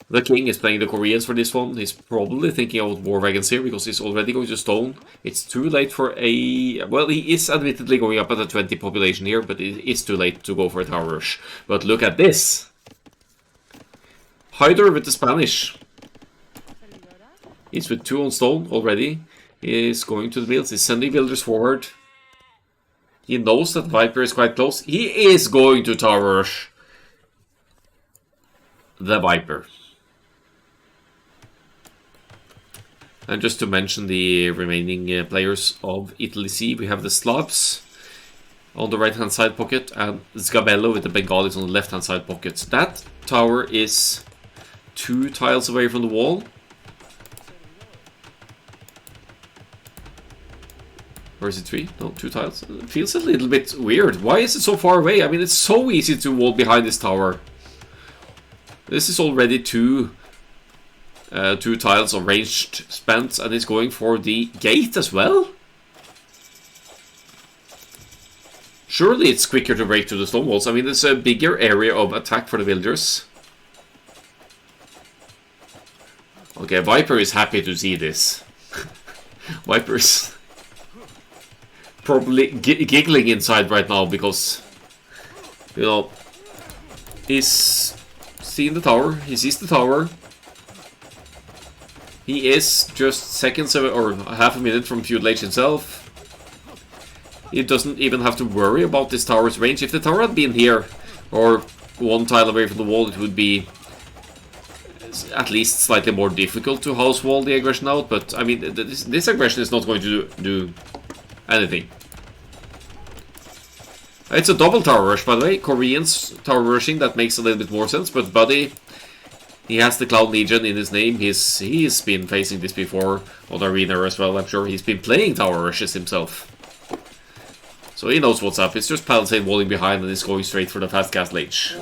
The king is playing the Koreans for this one. He's probably thinking about war wagons here because he's already going to stone. It's too late for a... Well, he is admittedly going up at a 20 population here, but it is too late to go for a tower rush. But look at this! Hyder with the Spanish. He's with 2 on stone already. He's going to the mills. He's sending builders forward. He knows that Viper is quite close. He is going to tower rush the Viper. And just to mention the remaining players of Italy C, we have the Slavs on the right hand side pocket and Zgabello with the Bengalis on the left hand side pocket. That tower is 2 tiles away from the wall. Or is it 3? No, 2 tiles. It feels a little bit weird. Why is it so far away? I mean, it's so easy to wall behind this tower. This is already 2 tiles of ranged spent, and it's going for the gate as well? Surely it's quicker to break through the stone walls. I mean, it's a bigger area of attack for the villagers. Okay, Viper is happy to see this. Viper's probably giggling inside right now because, you know, he's seeing the tower, he sees the tower. He is just seconds or half a minute from Feudal Age himself. He doesn't even have to worry about this tower's range. If the tower had been here, or 1 tile away from the wall, it would be at least slightly more difficult to house wall the aggression out. But, I mean, this aggression is not going to do anything. It's a double tower rush, by the way. Koreans tower rushing, that makes a little bit more sense. But Buddy, He has the Cloud Legion in his name. He's been facing this before on Arena as well. I'm sure he's been playing Tower Rushes himself. So he knows what's up. It's just Palisade walling behind and he's going straight for the fast Castle Age.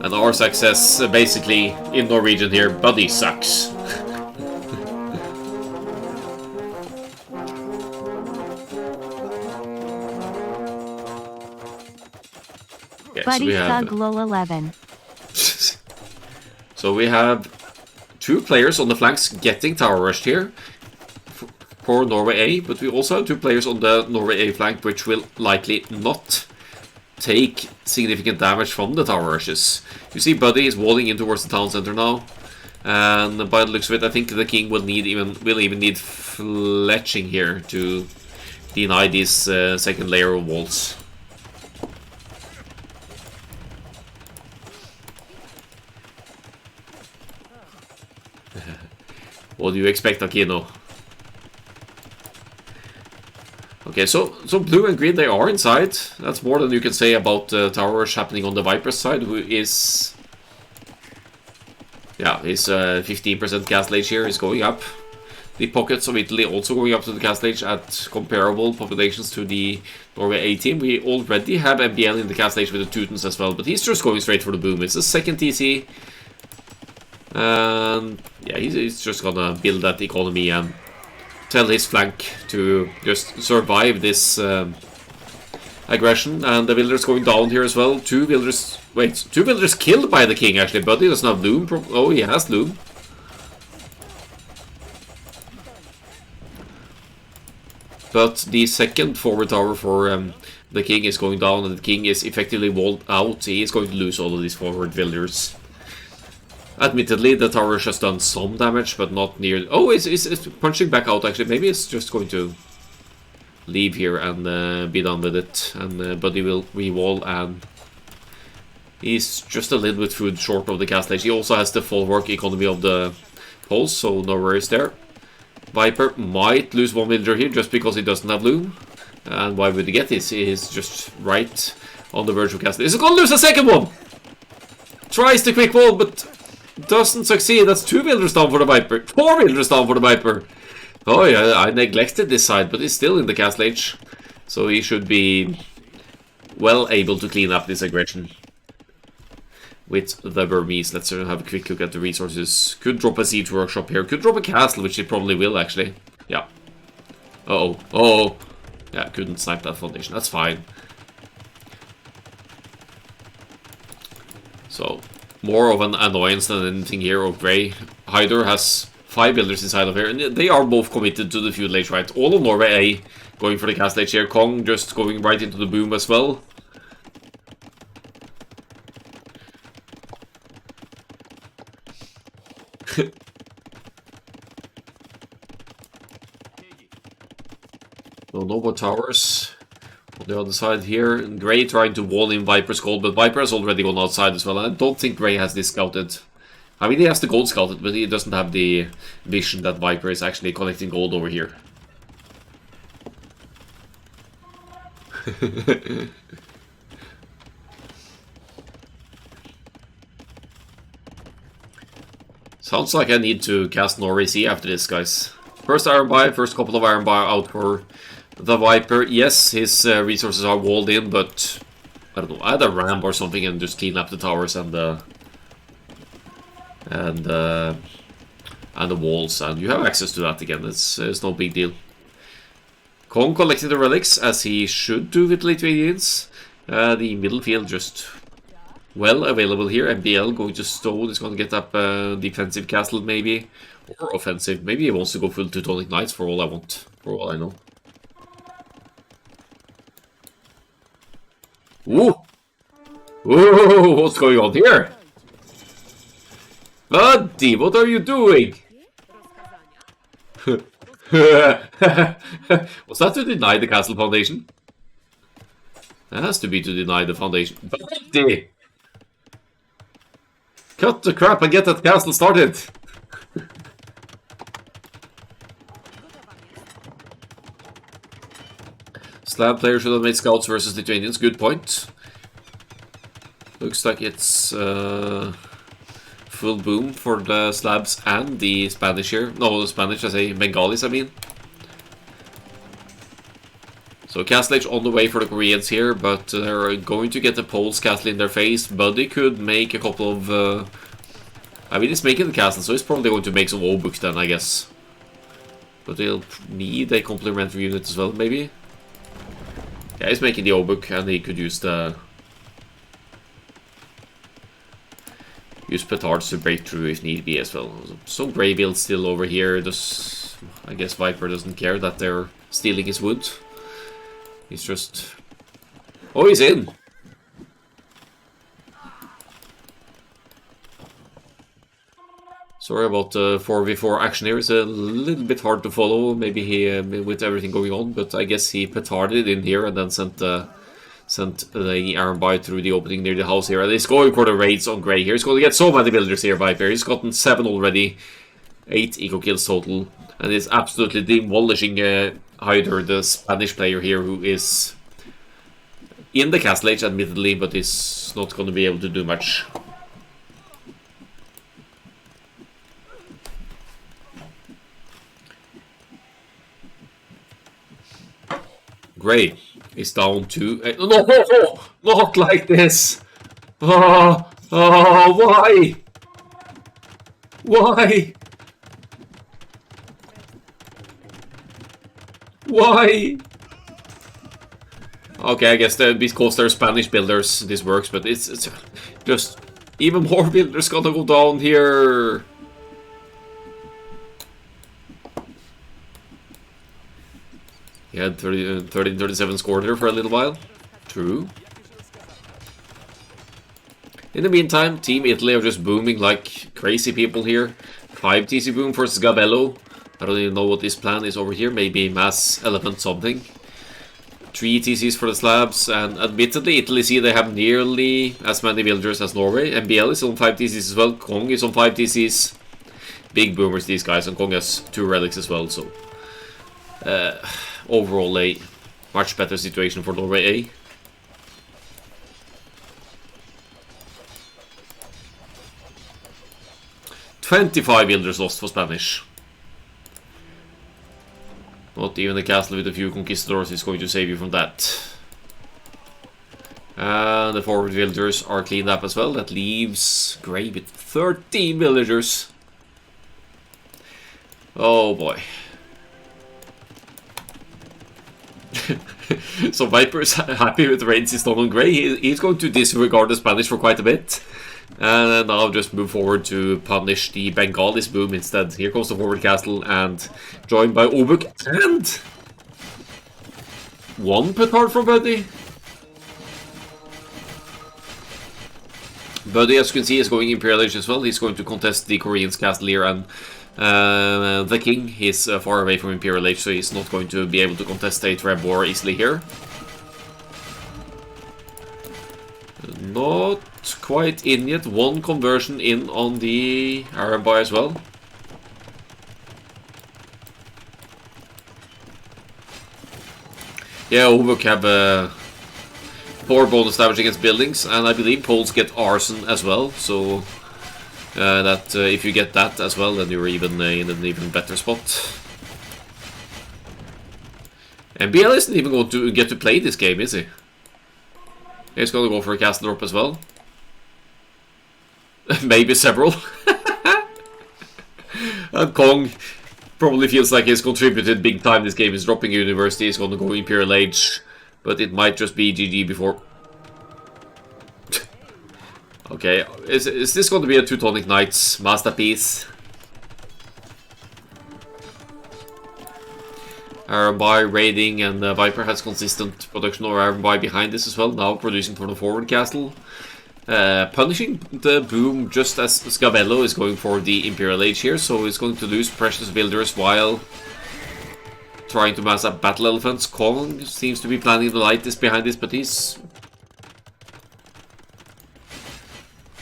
And our success, basically, in Norwegian here, buddy sucks. Okay, buddy sug lol 11. So we have 2 players on the flanks getting tower rushed here for Norway A, but we also have 2 players on the Norway A flank which will likely not take significant damage from the tower rushes. You see Buddy is walling in towards the town center now, and by the looks of it I think the king will even need fletching here to deny this second layer of walls. What do you expect, Aquino? Okay, so blue and green, they are inside. That's more than you can say about Tower Rush happening on the Viper's side, who is... Yeah, his 15% castle age here is going up. The pockets of Italy also going up to the castle age at comparable populations to the Norway A team. We already have MBL in the castle age with the Teutons as well, but he's just going straight for the boom. It's the second TC. And yeah, he's just gonna build that economy and tell his flank to just survive this aggression. And the villagers going down here as well. 2 villagers... Wait, 2 villagers killed by the king actually. Buddy doesn't have loom. Oh, he has loom. But the second forward tower for the king is going down, and the king is effectively walled out. He is going to lose all of these forward villagers. Admittedly, the tower rush has done some damage, but not near... Oh, it's punching back out, actually. Maybe it's just going to leave here and be done with it. And Buddy will re-wall, and he's just a little bit food short of the castle age. He also has the full work economy of the poles, so no worries there. Viper might lose 1 villager here just because he doesn't have loom. And why would he get this? He is just right on the verge of castle. He's going to lose a second one! Tries the quick wall, but... doesn't succeed. That's 2 villagers down for the Viper. 4 villagers down for the Viper. Oh yeah, I neglected this side, but he's still in the castle age. So he should be well able to clean up this aggression with the Burmese. Let's have a quick look at the resources. Could drop a siege workshop here. Could drop a castle, which it probably will actually. Yeah. Uh-oh. Uh-oh. Yeah, couldn't snipe that foundation. That's fine. So... more of an annoyance than anything here of Grey. Hyder has 5 builders inside of here, and they are both committed to the feudal age, right? All of Norway A going for the castle age here. Kong just going right into the boom as well. No more towers. On the other side here, Grey trying to wall in Viper's gold, but Viper has already gone outside as well. I don't think Grey has this scouted. I mean, he has the gold scouted, but he doesn't have the vision that Viper is actually collecting gold over here. Sounds like I need to cast Norway C after this, guys. First Iron Buy, first couple of Iron Buy out for the Viper. Yes, his resources are walled in, but I don't know, add a ramp or something and just clean up the towers and the walls, and you have access to that again. It's no big deal. Kong collecting the relics, as he should do with late radiance. The middle field just well available here. MBL going to stone is going to get up a defensive castle maybe, or offensive. Maybe he wants to go full Teutonic Knights for all I want, for all I know. Ooh! Ooh, what's going on here? Buddy, what are you doing? Was that to deny the castle foundation? That has to be to deny the foundation. Buddy! Cut the crap and get that castle started! Slab player should have made scouts versus Lithuanians. Good point. Looks like it's full boom for the Slavs and the Spanish here. No, the Spanish, I say Bengalis, I mean. So Castle Age on the way for the Koreans here, but they're going to get the Poles castle in their face. Buddy could make a couple of... I mean, he's making the castle, so he's probably going to make some O-books then, I guess. But they'll need a complementary unit as well, maybe. Yeah, he's making the O-book, and he could use the... use petards to break through if need be as well. Some grey builds still over here. Just, I guess Viper doesn't care that they're stealing his wood. He's just... Oh, he's in! Sorry about the 4v4 action here. It's a little bit hard to follow, maybe he with everything going on, but I guess he petarded in here and then sent the iron by through the opening near the house here. And he's going for the raids on Grey here. He's going to get so many villagers here, Viper. He's gotten 7 already, 8 eco kills total, and he's absolutely demolishing Hyder, the Spanish player here, who is in the Castle Age, admittedly, but is not going to be able to do much. Grey is down to... No! Not like this! Oh, why? Why? Why? Okay, I guess because they're Spanish builders, this works, but it's just even more builders gonna go down here. He had 13-37 scored there for a little while. True. In the meantime, Team Italy are just booming like crazy people here. 5 TC boom for Sgabello. I don't even know what his plan is over here. Maybe mass elephant something. 3 TCs for the Slavs. And admittedly, Italy see they have nearly as many villagers as Norway. MBL is on 5 TCs as well. Kong is on 5 TCs. Big boomers, these guys. And Kong has 2 relics as well. So overall, a much better situation for Norway, eh? "25 villagers lost for Spanish. Not even a castle with a few conquistadors is going to save you from that. And the forward villagers are cleaned up as well. That leaves Grey with 13 villagers. Oh boy. So Viper is happy with the raids he's done on Grey. He's going to disregard the Spanish for quite a bit. And now just move forward to punish the Bengalis boom instead. Here comes the forward castle and joined by Obuk and 1 petard from Buddy. Buddy, as you can see, is going Imperial Age as well. He's going to contest the Koreans' castle here, and the king is far away from Imperial Age, so he's not going to be able to contest a Treb war easily here. Not quite in yet. 1 conversion in on the Arabai as well. Yeah, Obuk have 4 bonus damage against buildings, and I believe Poles get arson as well, so that if you get that as well, then you're even in an even better spot. MBL isn't even going to get to play this game, is he? He's going to go for a castle drop as well. Maybe several. And Kong probably feels like he's contributed big time this game. He's dropping University, he's going to go Imperial Age. But it might just be GG before... Okay, is this going to be a Teutonic Knights masterpiece? Arabai raiding, and Viper has consistent production of Arabai behind this as well, now producing for the forward castle. Punishing the boom just as Sgabello is going for the Imperial Age here, so he's going to lose precious builders while trying to mass up battle elephants. Kong seems to be planning the lightest behind this, but he's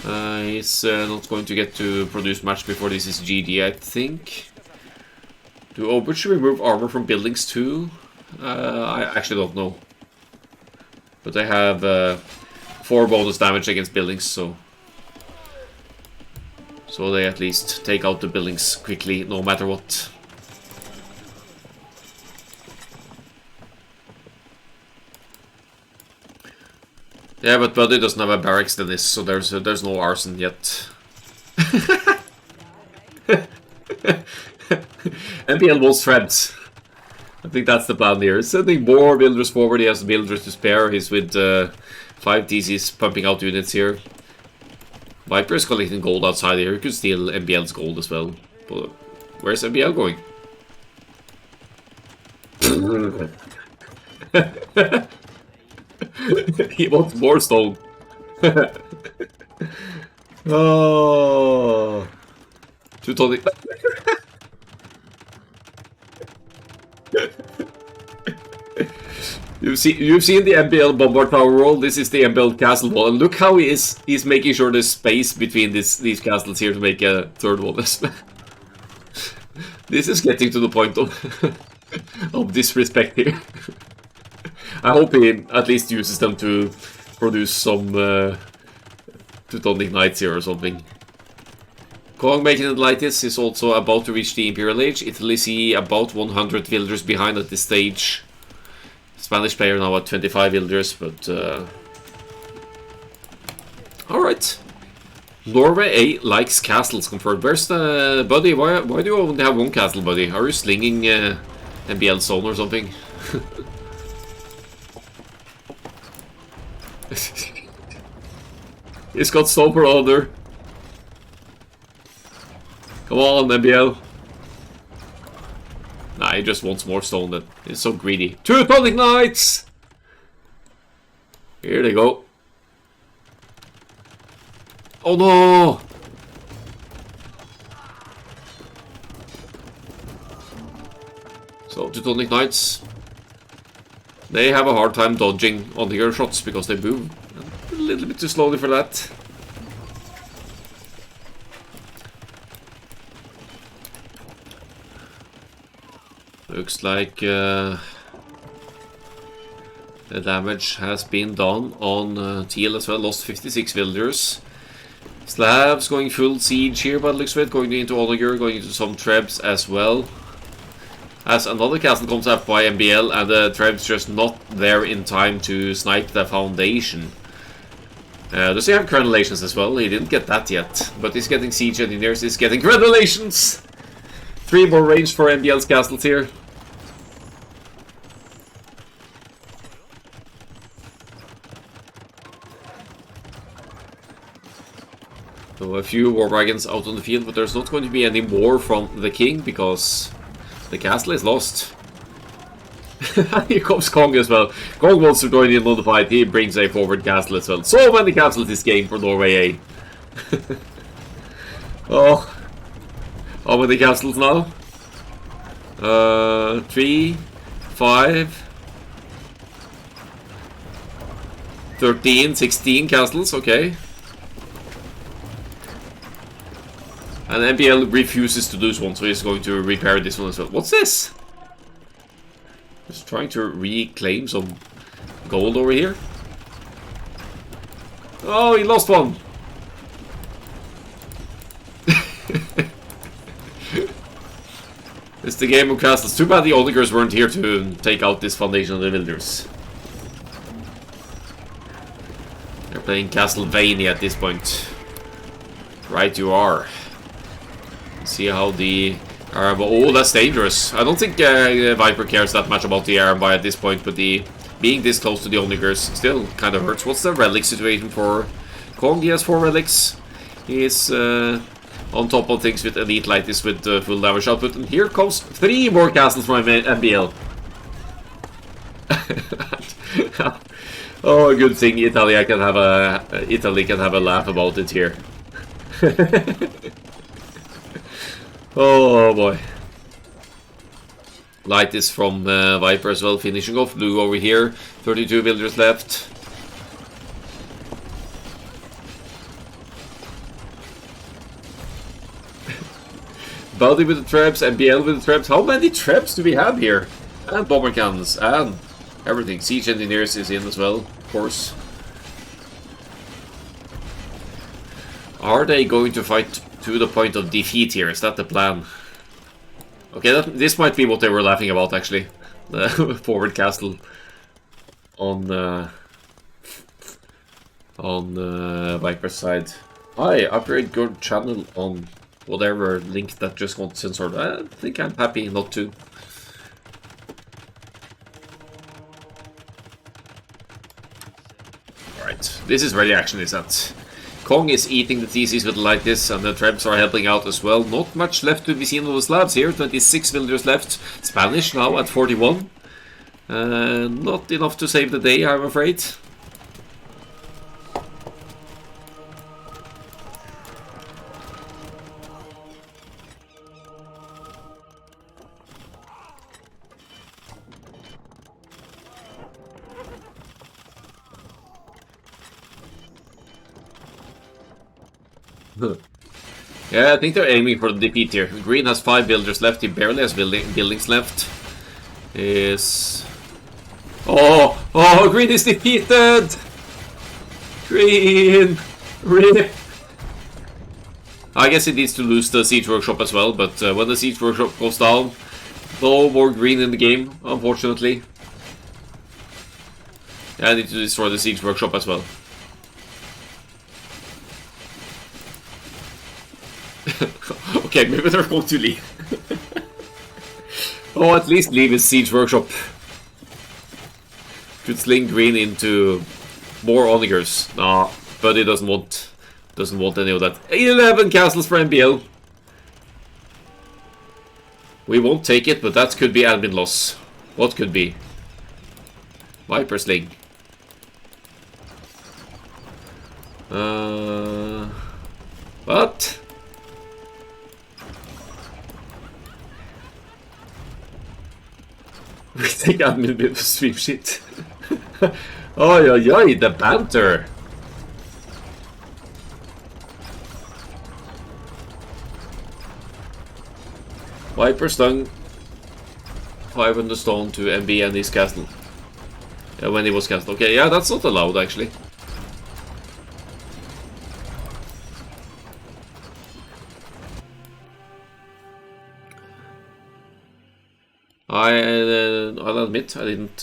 not going to get to produce much before this is GG, I think. Do Obert should remove armor from buildings too? I actually don't know. But they have 4 bonus damage against buildings, so they at least take out the buildings quickly, no matter what. Yeah, but Buddy doesn't have a barracks than this, so there's no arson yet. NBL wants threads. I think that's the plan here. Sending more builders forward. He has builders to spare. He's with 5 TCs pumping out units here. Viper is collecting gold outside here. He could steal NBL's gold as well. But where's NBL going? He wants more stone. Oh, too tonic. You've seen the MBL bombard tower roll. This is the MBL castle wall, and look how he's making sure there's space between these castles here to make a third wall. This is getting to the point of disrespect here. I hope he at least uses them to produce some Teutonic Knights here or something. Kong making it like this is also about to reach the Imperial Age. Italy see about 100 villagers behind at this stage. Spanish player now at 25 villagers, but alright. Norway A likes castles confirmed. Where's the buddy? Why do you only have 1 castle, buddy? Are you slinging NBL zone or something? He's got stone for order. Come on, NBL. Nah, he just wants more stone. Then he's so greedy. Teutonic Knights! Here they go. Oh no! So, Teutonic Knights. They have a hard time dodging on your shots because they move a little bit too slowly for that. Looks like the damage has been done on TL as well. Lost 56 villagers. Slavs going full siege here, but looks like going into Onager, going into some Trebs as well. As another castle comes up by MBL, and the Trebs just not there in time to snipe the foundation. Does he have crenellations as well? He didn't get that yet, but he's getting siege engineers. He's getting crenellations. 3 more range for MBL's castles here. So a few war wagons out on the field, but there's not going to be any more from the king because the castle is lost. Here comes Kong as well. Kong wants to join in on the fight. He brings a forward castle as well. So many castles this game for Norway A. Oh, how many castles now? 3, 5, 13, 16 castles, okay. And MBL refuses to lose one, so he's going to repair this one as well. What's this? Just trying to reclaim some gold over here. Oh, he lost one! It's the game of castles. Too bad the Onagers weren't here to take out this foundation of the villagers. They're playing Castlevania at this point. Right you are. See how the Aramba... Oh, that's dangerous. I don't think Viper cares that much about the Aramba at this point, but the being this close to the Onagers still kind of hurts. What's the relic situation for Kong? He has 4 relics. He is on top of things with Elite Lightis with full damage output. And here comes 3 more castles from MBL. Oh, good thing Italy can have a laugh about it here. Oh boy. Light is from Viper as well, finishing off. Blue over here, 32 villagers left. Baldi with the traps, MBL with the traps. How many traps do we have here? And bomber cannons, and everything. Siege engineers is in as well, of course. Are they going to fight to the point of defeat here? Is that the plan? Okay, this might be what they were laughing about, actually. The forward castle on Viper's side. Hi, upgrade your channel on whatever link that just got censored. I think I'm happy not to. Alright, this is ready action, is that? Kong is eating the TCs with like this, and the Trebs are helping out as well. Not much left to be seen on the slabs here. 26 villagers left. Spanish now at 41. Not enough to save the day, I'm afraid. Yeah, I think they're aiming for the defeat here. Green has 5 builders left. He barely has buildings left. Oh, Green is defeated! Green! RIP! I guess he needs to lose the Siege Workshop as well, but when the Siege Workshop goes down, no more Green in the game, unfortunately. Yeah, I need to destroy the Siege Workshop as well. Okay, maybe they're going to leave. Oh, at least leave his Siege Workshop. Could sling Green into more onagers. Nah, but he doesn't want any of that. 11 castles for MBL. We won't take it, but that could be admin loss. What could be? Viper sling. What? We take admin bit for stream shit. Oh, yeah, the banter. Viper stung 500 stone to MB and his castle. Yeah, when he was castled. Okay, yeah, that's not allowed actually. I'll admit I didn't.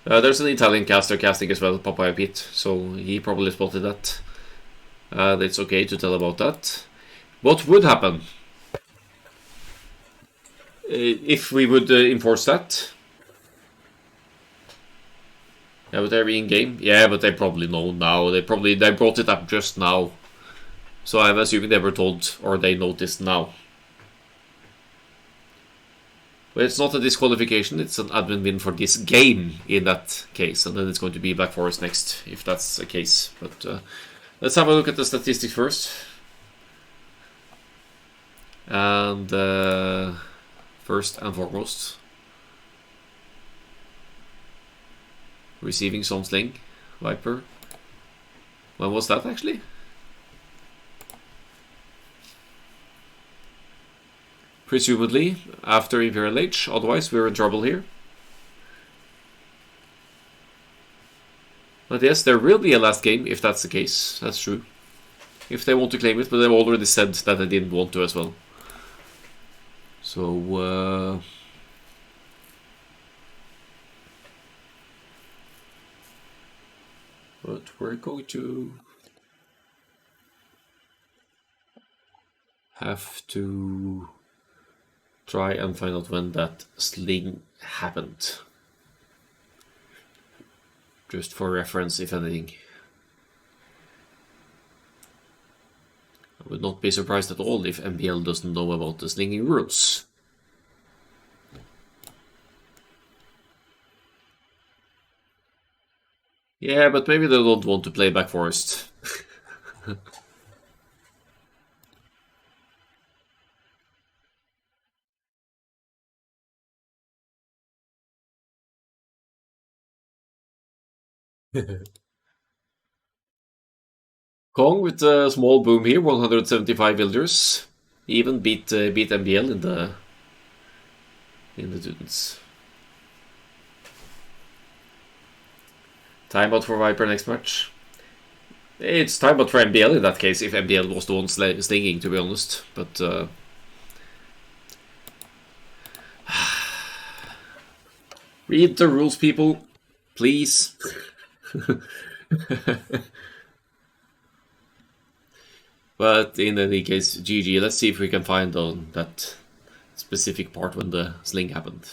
There's an Italian caster casting as well, Papaya Pete, so he probably spotted that. It's okay to tell about that. What would happen if we would enforce that? Yeah, would they be in game? Yeah, but they probably know now. They brought it up just now, so I'm assuming they were told or they noticed now. But it's not a disqualification, it's an admin win for this game in that case. And then it's going to be Black Forest next, if that's the case. But let's have a look at the statistics first. And first and foremost, receiving some sling, Viper. When was that actually? Presumably after Imperial Age, otherwise we're in trouble here. But yes, there will be a last game if that's the case, that's true. If they want to claim it, but they've already said that they didn't want to as well. So, but we're going to have to try and find out when that sling happened. Just for reference, if anything. I would not be surprised at all if MBL doesn't know about the slinging rules. Yeah, but maybe they don't want to play Black Forest. Kong with a small boom here, 175 villagers. Even beat MBL in the students. Timeout for Viper next match. It's timeout for MBL in that case, if MBL was the one slinging, to be honest. But read the rules, people, please. But in any case, GG. Let's see if we can find that specific part when the sling happened.